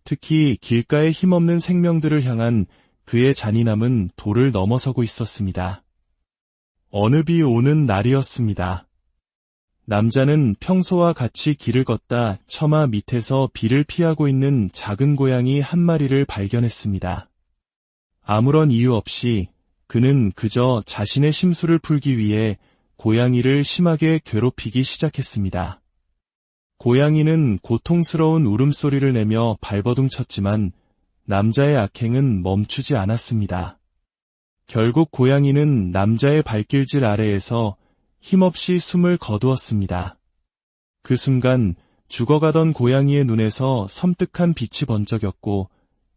특히 길가에 힘없는 생명들을 향한 그의 잔인함은 도를 넘어서고 있었습니다. 어느 비 오는 날이었습니다. 남자는 평소와 같이 길을 걷다 처마 밑에서 비를 피하고 있는 작은 고양이 한 마리를 발견했습니다. 아무런 이유 없이 그는 그저 자신의 심술을 풀기 위해 고양이를 심하게 괴롭히기 시작했습니다. 고양이는 고통스러운 울음소리를 내며 발버둥 쳤지만 남자의 악행은 멈추지 않았습니다. 결국 고양이는 남자의 발길질 아래에서 힘없이 숨을 거두었습니다. 그 순간 죽어가던 고양이의 눈에서 섬뜩한 빛이 번쩍였고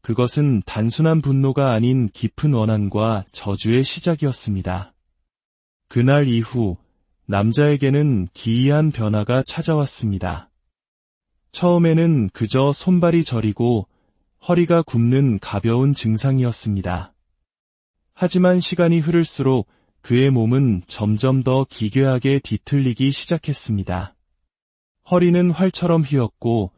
그것은 단순한 분노가 아닌 깊은 원한과 저주의 시작이었습니다. 그날 이후 남자에게는 기이한 변화가 찾아왔습니다. 처음에는 그저 손발이 저리고 허리가 굽는 가벼운 증상이었습니다. 하지만 시간이 흐를수록 그의 몸은 점점 더 기괴하게 뒤틀리기 시작했습니다. 허리는 활처럼 휘었고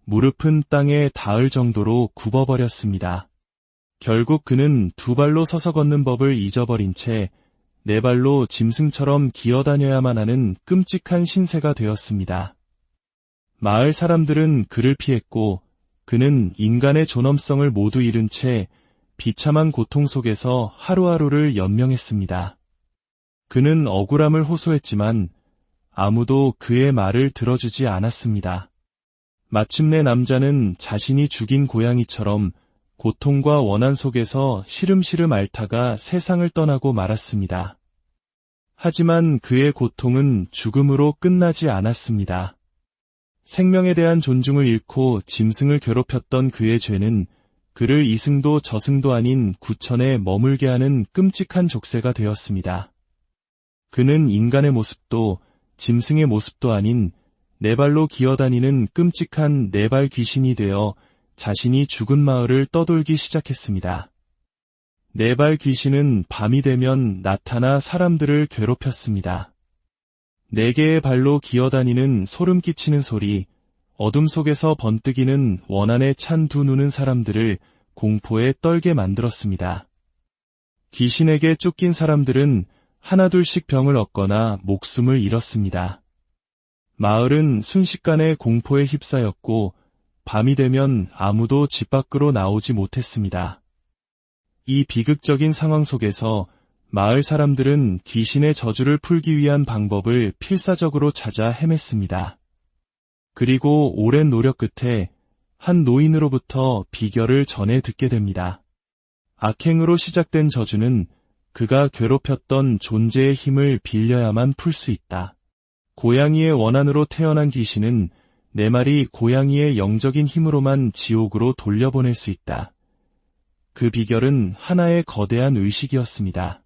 무릎은 땅에 닿을 정도로 굽어버렸습니다. 결국 그는 두 발로 서서 걷는 법을 잊어버린 채 네 발로 짐승처럼 기어다녀야만 하는 끔찍한 신세가 되었습니다. 마을 사람들은 그를 피했고 그는 인간의 존엄성을 모두 잃은 채 비참한 고통 속에서 하루하루를 연명했습니다. 그는 억울함을 호소했지만 아무도 그의 말을 들어주지 않았습니다. 마침내 남자는 자신이 죽인 고양이처럼 고통과 원한 속에서 시름시름 앓다가 세상을 떠나고 말았습니다. 하지만 그의 고통은 죽음으로 끝나지 않았습니다. 생명에 대한 존중을 잃고 짐승을 괴롭혔던 그의 죄는 그를 이승도 저승도 아닌 구천에 머물게 하는 끔찍한 족쇄가 되었습니다. 그는 인간의 모습도 짐승의 모습도 아닌 네 발로 기어다니는 끔찍한 네 발 귀신이 되어 자신이 죽은 마을을 떠돌기 시작했습니다. 네 발 귀신은 밤이 되면 나타나 사람들을 괴롭혔습니다. 네 개의 발로 기어다니는 소름 끼치는 소리, 어둠 속에서 번뜩이는 원한에 찬 두 눈은 사람들을 공포에 떨게 만들었습니다. 귀신에게 쫓긴 사람들은 하나둘씩 병을 얻거나 목숨을 잃었습니다. 마을은 순식간에 공포에 휩싸였고 밤이 되면 아무도 집 밖으로 나오지 못했습니다. 이 비극적인 상황 속에서 마을 사람들은 귀신의 저주를 풀기 위한 방법을 필사적으로 찾아 헤맸습니다. 그리고 오랜 노력 끝에 한 노인으로부터 비결을 전해 듣게 됩니다. 악행으로 시작된 저주는 그가 괴롭혔던 존재의 힘을 빌려야만 풀 수 있다. 고양이의 원한으로 태어난 귀신은 내 말이 고양이의 영적인 힘으로만 지옥으로 돌려보낼 수 있다. 그 비결은 하나의 거대한 의식이었습니다.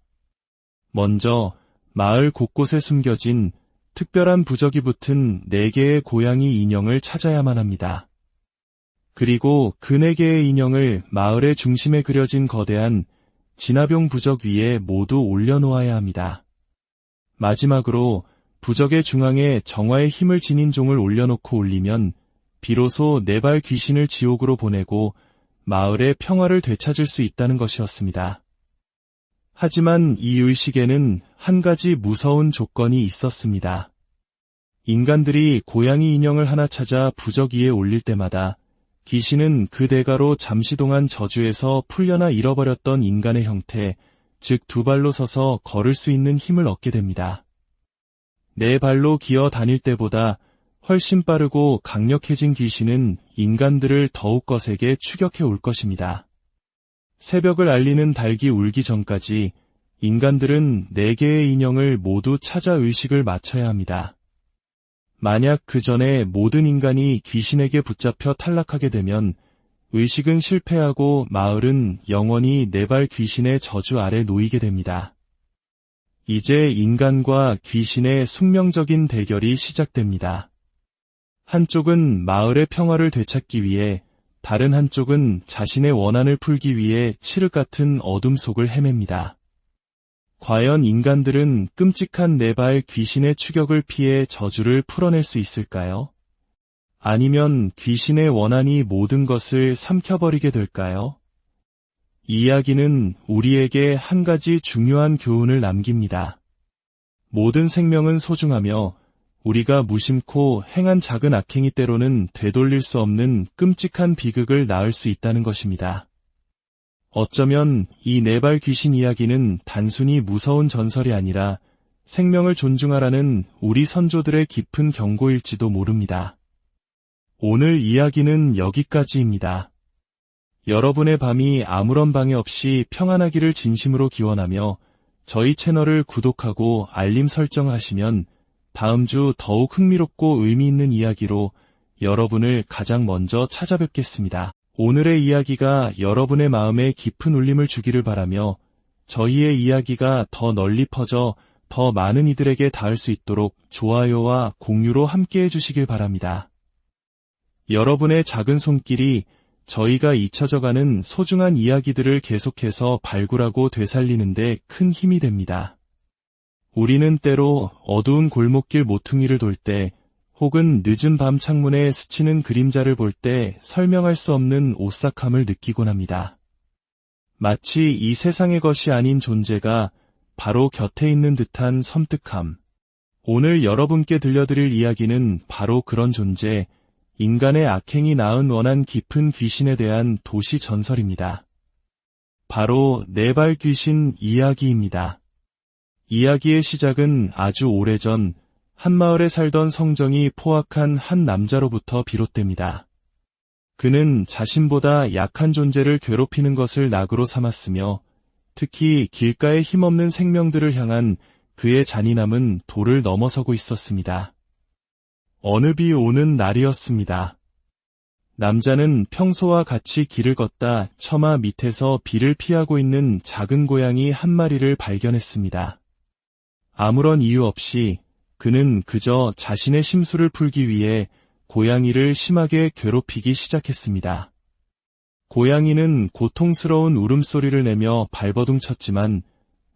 먼저 마을 곳곳에 숨겨진 특별한 부적이 붙은 4개의 고양이 인형을 찾아야만 합니다. 그리고 그 4개의 인형을 마을의 중심에 그려진 거대한 진화병 부적 위에 모두 올려놓아야 합니다. 마지막으로 부적의 중앙에 정화의 힘을 지닌 종을 올려놓고 올리면 비로소 4발 귀신을 지옥으로 보내고 마을의 평화를 되찾을 수 있다는 것이었습니다. 하지만 이 의식에는 한 가지 무서운 조건이 있었습니다. 인간들이 고양이 인형을 하나 찾아 부적 위에 올릴 때마다 귀신은 그 대가로 잠시 동안 저주에서 풀려나 잃어버렸던 인간의 형태, 즉 2발로 서서 걸을 수 있는 힘을 얻게 됩니다. 4발로 기어 다닐 때보다 훨씬 빠르고 강력해진 귀신은 인간들을 더욱 거세게 추격해 올 것입니다. 새벽을 알리는 닭이 울기 전까지 인간들은 4개의 인형을 모두 찾아 의식을 맞춰야 합니다. 만약 그 전에 모든 인간이 귀신에게 붙잡혀 탈락하게 되면 의식은 실패하고 마을은 영원히 4발 귀신의 저주 아래 놓이게 됩니다. 이제 인간과 귀신의 숙명적인 대결이 시작됩니다. 한쪽은 마을의 평화를 되찾기 위해, 다른 한쪽은 자신의 원한을 풀기 위해 칠흑 같은 어둠 속을 헤맵니다. 과연 인간들은 끔찍한 4발 귀신의 추격을 피해 저주를 풀어낼 수 있을까요? 아니면 귀신의 원한이 모든 것을 삼켜버리게 될까요? 이 이야기는 우리에게 한 가지 중요한 교훈을 남깁니다. 모든 생명은 소중하며 우리가 무심코 행한 작은 악행이 때로는 되돌릴 수 없는 끔찍한 비극을 낳을 수 있다는 것입니다. 어쩌면 이 4발 귀신 이야기는 단순히 무서운 전설이 아니라 생명을 존중하라는 우리 선조들의 깊은 경고일지도 모릅니다. 오늘 이야기는 여기까지입니다. 여러분의 밤이 아무런 방해 없이 평안하기를 진심으로 기원하며 저희 채널을 구독하고 알림 설정하시면 다음 주 더욱 흥미롭고 의미 있는 이야기로 여러분을 가장 먼저 찾아뵙겠습니다. 오늘의 이야기가 여러분의 마음에 깊은 울림을 주기를 바라며 저희의 이야기가 더 널리 퍼져 더 많은 이들에게 닿을 수 있도록 좋아요와 공유로 함께해 주시길 바랍니다. 여러분의 작은 손길이 저희가 잊혀져가는 소중한 이야기들을 계속해서 발굴하고 되살리는 데 큰 힘이 됩니다. 우리는 때로 어두운 골목길 모퉁이를 돌 때 혹은 늦은 밤 창문에 스치는 그림자를 볼 때 설명할 수 없는 오싹함을 느끼곤 합니다. 마치 이 세상의 것이 아닌 존재가 바로 곁에 있는 듯한 섬뜩함. 오늘 여러분께 들려드릴 이야기는 바로 그런 존재, 인간의 악행이 낳은 원한 깊은 귀신에 대한 도시 전설입니다. 바로 4발 귀신 이야기입니다. 이야기의 시작은 아주 오래전 한 마을에 살던 성정이 포악한 한 남자로부터 비롯됩니다. 그는 자신보다 약한 존재를 괴롭히는 것을 낙으로 삼았으며 특히 길가에 힘없는 생명들을 향한 그의 잔인함은 도를 넘어서고 있었습니다. 어느 비 오는 날이었습니다. 남자는 평소와 같이 길을 걷다 처마 밑에서 비를 피하고 있는 작은 고양이 한 마리를 발견했습니다. 아무런 이유 없이 그는 그저 자신의 심술을 풀기 위해 고양이를 심하게 괴롭히기 시작했습니다. 고양이는 고통스러운 울음소리를 내며 발버둥 쳤지만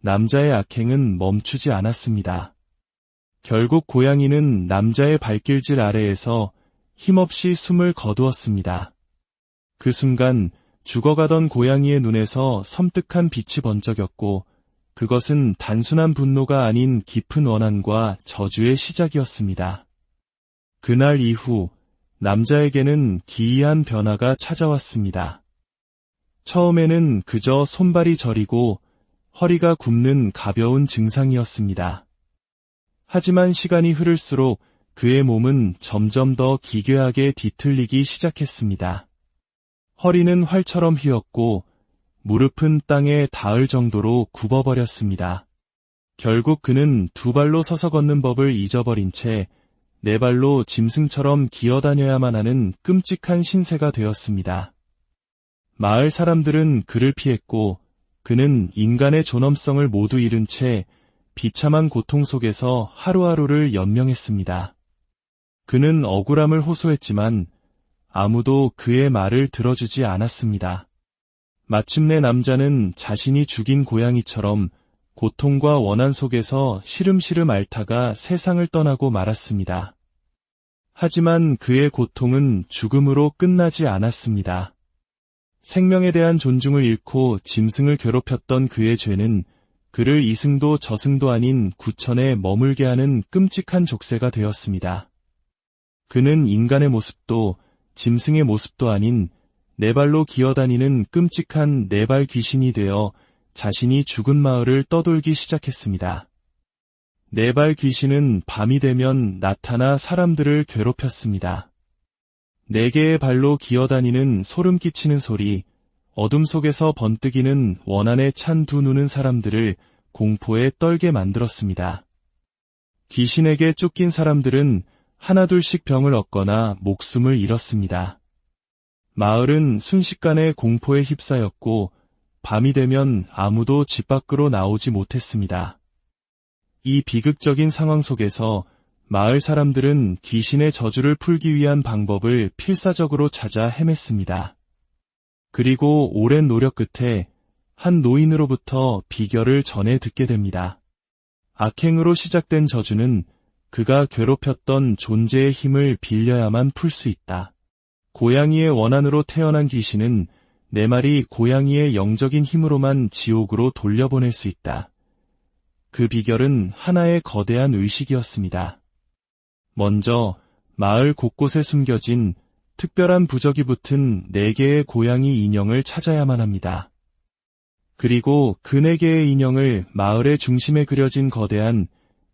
남자의 악행은 멈추지 않았습니다. 결국 고양이는 남자의 발길질 아래에서 힘없이 숨을 거두었습니다. 그 순간 죽어가던 고양이의 눈에서 섬뜩한 빛이 번쩍였고 그것은 단순한 분노가 아닌 깊은 원한과 저주의 시작이었습니다. 그날 이후 남자에게는 기이한 변화가 찾아왔습니다. 처음에는 그저 손발이 저리고 허리가 굽는 가벼운 증상이었습니다. 하지만 시간이 흐를수록 그의 몸은 점점 더 기괴하게 뒤틀리기 시작했습니다. 허리는 활처럼 휘었고 무릎은 땅에 닿을 정도로 굽어버렸습니다. 결국 그는 두 발로 서서 걷는 법을 잊어버린 채 네 발로 짐승처럼 기어다녀야만 하는 끔찍한 신세가 되었습니다. 마을 사람들은 그를 피했고 그는 인간의 존엄성을 모두 잃은 채 비참한 고통 속에서 하루하루를 연명했습니다. 그는 억울함을 호소했지만 아무도 그의 말을 들어주지 않았습니다. 마침내 남자는 자신이 죽인 고양이처럼 고통과 원한 속에서 시름시름 앓다가 세상을 떠나고 말았습니다. 하지만 그의 고통은 죽음으로 끝나지 않았습니다. 생명에 대한 존중을 잃고 짐승을 괴롭혔던 그의 죄는 그를 이승도 저승도 아닌 구천에 머물게 하는 끔찍한 족쇄가 되었습니다. 그는 인간의 모습도 짐승의 모습도 아닌 네 발로 기어다니는 끔찍한 네발 귀신이 되어 자신이 죽은 마을을 떠돌기 시작했습니다. 네발 귀신은 밤이 되면 나타나 사람들을 괴롭혔습니다. 네 개의 발로 기어다니는 소름 끼치는 소리, 어둠 속에서 번뜩이는 원한에 찬 두 눈은 사람들을 공포에 떨게 만들었습니다. 귀신에게 쫓긴 사람들은 하나둘씩 병을 얻거나 목숨을 잃었습니다. 마을은 순식간에 공포에 휩싸였고 밤이 되면 아무도 집 밖으로 나오지 못했습니다. 이 비극적인 상황 속에서 마을 사람들은 귀신의 저주를 풀기 위한 방법을 필사적으로 찾아 헤맸습니다. 그리고 오랜 노력 끝에 한 노인으로부터 비결을 전해 듣게 됩니다. 악행으로 시작된 저주는 그가 괴롭혔던 존재의 힘을 빌려야만 풀 수 있다. 고양이의 원한으로 태어난 귀신은 네 마리 고양이의 영적인 힘으로만 지옥으로 돌려보낼 수 있다. 그 비결은 하나의 거대한 의식이었습니다. 먼저 마을 곳곳에 숨겨진 특별한 부적이 붙은 4개의 고양이 인형을 찾아야만 합니다. 그리고 그 4개의 인형을 마을의 중심에 그려진 거대한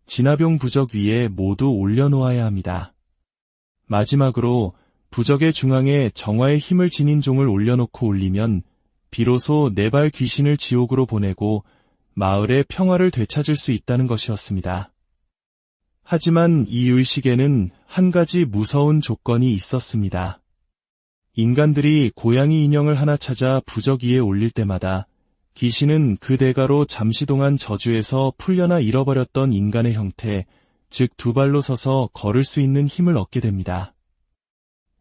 진화병 부적 위에 모두 올려놓아야 합니다. 마지막으로 부적의 중앙에 정화의 힘을 지닌 종을 올려놓고 올리면 비로소 네발 귀신을 지옥으로 보내고 마을의 평화를 되찾을 수 있다는 것이었습니다. 하지만 이 의식에는 한 가지 무서운 조건이 있었습니다. 인간들이 고양이 인형을 하나 찾아 부적 위에 올릴 때마다 귀신은 그 대가로 잠시 동안 저주에서 풀려나 잃어버렸던 인간의 형태, 즉 두 발로 서서 걸을 수 있는 힘을 얻게 됩니다.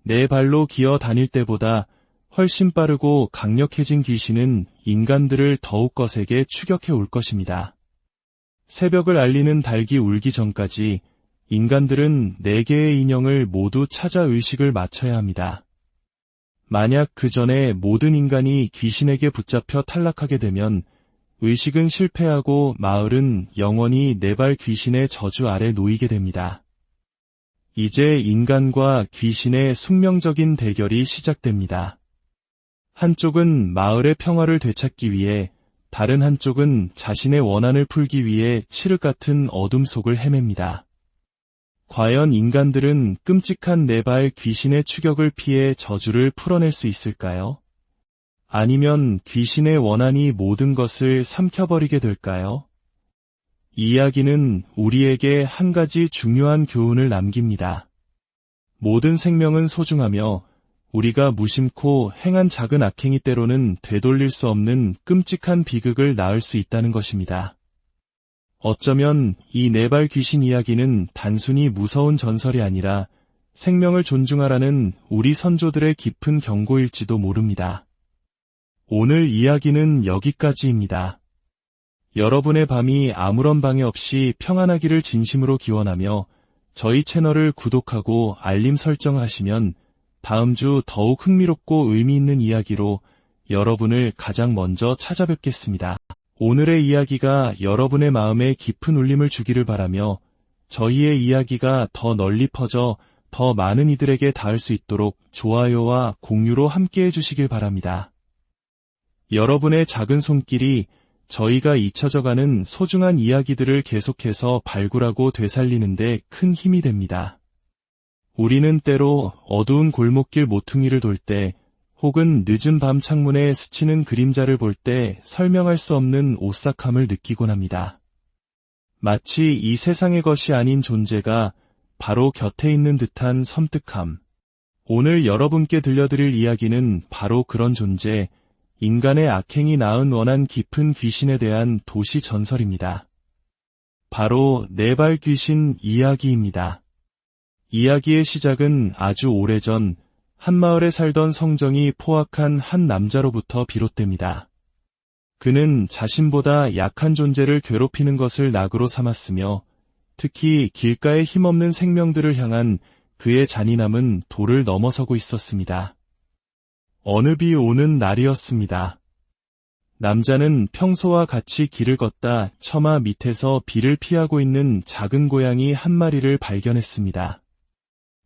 네 발로 기어 다닐 때보다 훨씬 빠르고 강력해진 귀신은 인간들을 더욱 거세게 추격해 올 것입니다. 새벽을 알리는 닭이 울기 전까지 인간들은 4개의 인형을 모두 찾아 의식을 맞춰야 합니다. 만약 그 전에 모든 인간이 귀신에게 붙잡혀 탈락하게 되면 의식은 실패하고 마을은 영원히 네발 귀신의 저주 아래 놓이게 됩니다. 이제 인간과 귀신의 숙명적인 대결이 시작됩니다. 한쪽은 마을의 평화를 되찾기 위해, 다른 한쪽은 자신의 원한을 풀기 위해 칠흑 같은 어둠 속을 헤맵니다. 과연 인간들은 끔찍한 네발 귀신의 추격을 피해 저주를 풀어낼 수 있을까요? 아니면 귀신의 원한이 모든 것을 삼켜버리게 될까요? 이 이야기는 우리에게 한 가지 중요한 교훈을 남깁니다. 모든 생명은 소중하며 우리가 무심코 행한 작은 악행이 때로는 되돌릴 수 없는 끔찍한 비극을 낳을 수 있다는 것입니다. 어쩌면 이 네발 귀신 이야기는 단순히 무서운 전설이 아니라 생명을 존중하라는 우리 선조들의 깊은 경고일지도 모릅니다. 오늘 이야기는 여기까지입니다. 여러분의 밤이 아무런 방해 없이 평안하기를 진심으로 기원하며 저희 채널을 구독하고 알림 설정하시면 다음 주 더욱 흥미롭고 의미 있는 이야기로 여러분을 가장 먼저 찾아뵙겠습니다. 오늘의 이야기가 여러분의 마음에 깊은 울림을 주기를 바라며 저희의 이야기가 더 널리 퍼져 더 많은 이들에게 닿을 수 있도록 좋아요와 공유로 함께해 주시길 바랍니다. 여러분의 작은 손길이 저희가 잊혀져가는 소중한 이야기들을 계속해서 발굴하고 되살리는데 큰 힘이 됩니다. 우리는 때로 어두운 골목길 모퉁이를 돌 때, 혹은 늦은 밤 창문에 스치는 그림자를 볼 때 설명할 수 없는 오싹함을 느끼곤 합니다. 마치 이 세상의 것이 아닌 존재가 바로 곁에 있는 듯한 섬뜩함. 오늘 여러분께 들려드릴 이야기는 바로 그런 존재, 인간의 악행이 낳은 원한 깊은 귀신에 대한 도시 전설입니다. 바로 네발 귀신 이야기입니다. 이야기의 시작은 아주 오래전 한 마을에 살던 성정이 포악한 한 남자로부터 비롯됩니다. 그는 자신보다 약한 존재를 괴롭히는 것을 낙으로 삼았으며 특히 길가에 힘없는 생명들을 향한 그의 잔인함은 도를 넘어서고 있었습니다. 어느 비 오는 날이었습니다. 남자는 평소와 같이 길을 걷다 처마 밑에서 비를 피하고 있는 작은 고양이 한 마리를 발견했습니다.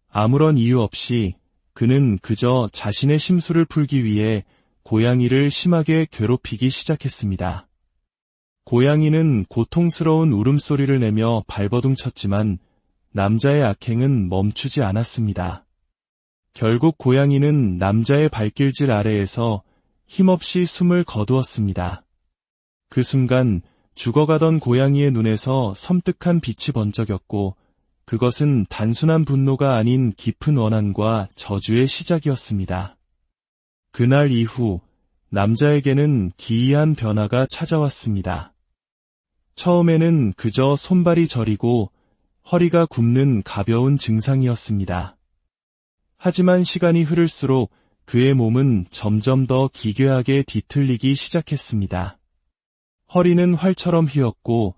아무런 이유 없이 그는 그저 자신의 심술을 풀기 위해 고양이를 심하게 괴롭히기 시작했습니다. 고양이는 고통스러운 울음소리를 내며 발버둥 쳤지만 남자의 악행은 멈추지 않았습니다. 결국 고양이는 남자의 발길질 아래에서 힘없이 숨을 거두었습니다. 그 순간 죽어가던 고양이의 눈에서 섬뜩한 빛이 번쩍였고 그것은 단순한 분노가 아닌 깊은 원한과 저주의 시작이었습니다. 그날 이후 남자에게는 기이한 변화가 찾아왔습니다. 처음에는 그저 손발이 저리고 허리가 굽는 가벼운 증상이었습니다. 하지만 시간이 흐를수록 그의 몸은 점점 더 기괴하게 뒤틀리기 시작했습니다. 허리는 활처럼 휘었고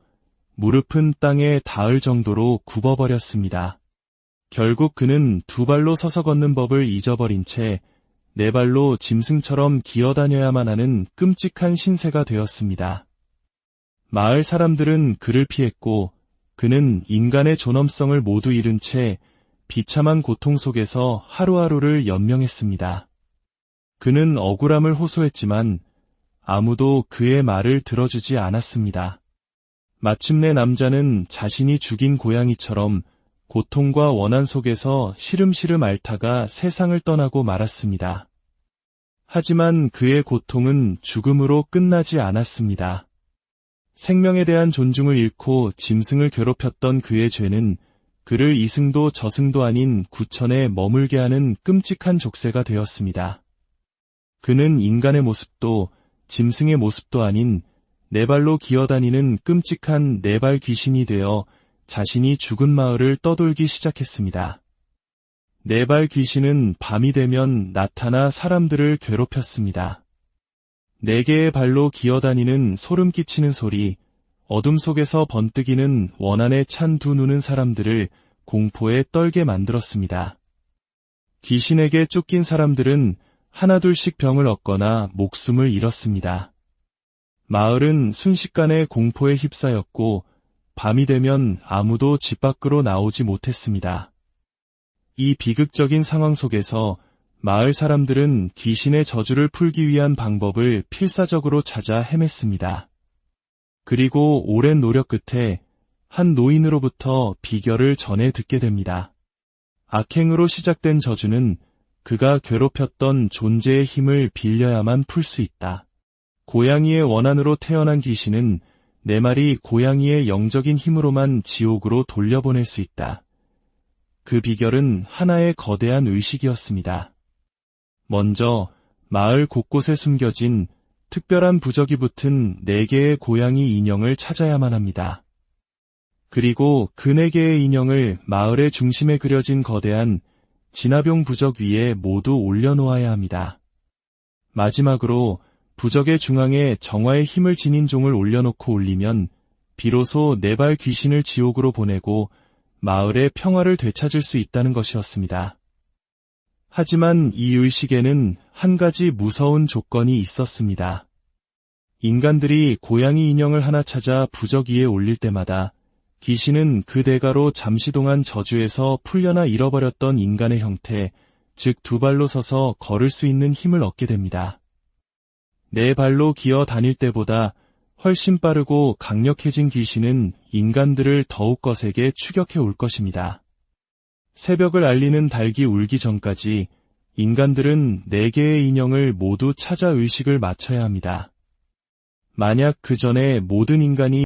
무릎은 땅에 닿을 정도로 굽어버렸습니다. 결국 그는 두 발로 서서 걷는 법을 잊어버린 채 네 발로 짐승처럼 기어다녀야만 하는 끔찍한 신세가 되었습니다. 마을 사람들은 그를 피했고 그는 인간의 존엄성을 모두 잃은 채 비참한 고통 속에서 하루하루를 연명했습니다. 그는 억울함을 호소했지만 아무도 그의 말을 들어주지 않았습니다. 마침내 남자는 자신이 죽인 고양이처럼 고통과 원한 속에서 시름시름 앓다가 세상을 떠나고 말았습니다. 하지만 그의 고통은 죽음으로 끝나지 않았습니다. 생명에 대한 존중을 잃고 짐승을 괴롭혔던 그의 죄는 그를 이승도 저승도 아닌 구천에 머물게 하는 끔찍한 족쇄가 되었습니다. 그는 인간의 모습도 짐승의 모습도 아닌 네 발로 기어다니는 끔찍한 네발 귀신이 되어 자신이 죽은 마을을 떠돌기 시작했습니다. 네발 귀신은 밤이 되면 나타나 사람들을 괴롭혔습니다. 네 개의 발로 기어다니는 소름 끼치는 소리, 어둠 속에서 번뜩이는 원한에 찬 두 눈은 사람들을 공포에 떨게 만들었습니다. 귀신에게 쫓긴 사람들은 하나둘씩 병을 얻거나 목숨을 잃었습니다. 마을은 순식간에 공포에 휩싸였고 밤이 되면 아무도 집 밖으로 나오지 못했습니다. 이 비극적인 상황 속에서 마을 사람들은 귀신의 저주를 풀기 위한 방법을 필사적으로 찾아 헤맸습니다. 그리고 오랜 노력 끝에 한 노인으로부터 비결을 전해 듣게 됩니다. 악행으로 시작된 저주는 그가 괴롭혔던 존재의 힘을 빌려야만 풀 수 있다. 고양이의 원한으로 태어난 귀신은 네 마리 고양이의 영적인 힘으로만 지옥으로 돌려보낼 수 있다. 그 비결은 하나의 거대한 의식이었습니다. 먼저 마을 곳곳에 숨겨진 특별한 부적이 붙은 4개의 고양이 인형을 찾아야만 합니다. 그리고 그 4개의 인형을 마을의 중심에 그려진 거대한 진화병 부적 위에 모두 올려놓아야 합니다. 마지막으로 부적의 중앙에 정화의 힘을 지닌 종을 올려놓고 올리면 비로소 네발 귀신을 지옥으로 보내고 마을의 평화를 되찾을 수 있다는 것이었습니다. 하지만 이 의식에는 한 가지 무서운 조건이 있었습니다. 인간들이 고양이 인형을 하나 찾아 부적 위에 올릴 때마다 귀신은 그 대가로 잠시 동안 저주에서 풀려나 잃어버렸던 인간의 형태, 즉 두 발로 서서 걸을 수 있는 힘을 얻게 됩니다. 네 발로 기어 다닐 때보다 훨씬 빠르고 강력해진 귀신은 인간들을 더욱 거세게 추격해 올 것입니다. 새벽을 알리는 닭이 울기 전까지 인간들은 4개의 인형을 모두 찾아 의식을 맞춰야 합니다. 만약 그 전에 모든 인간이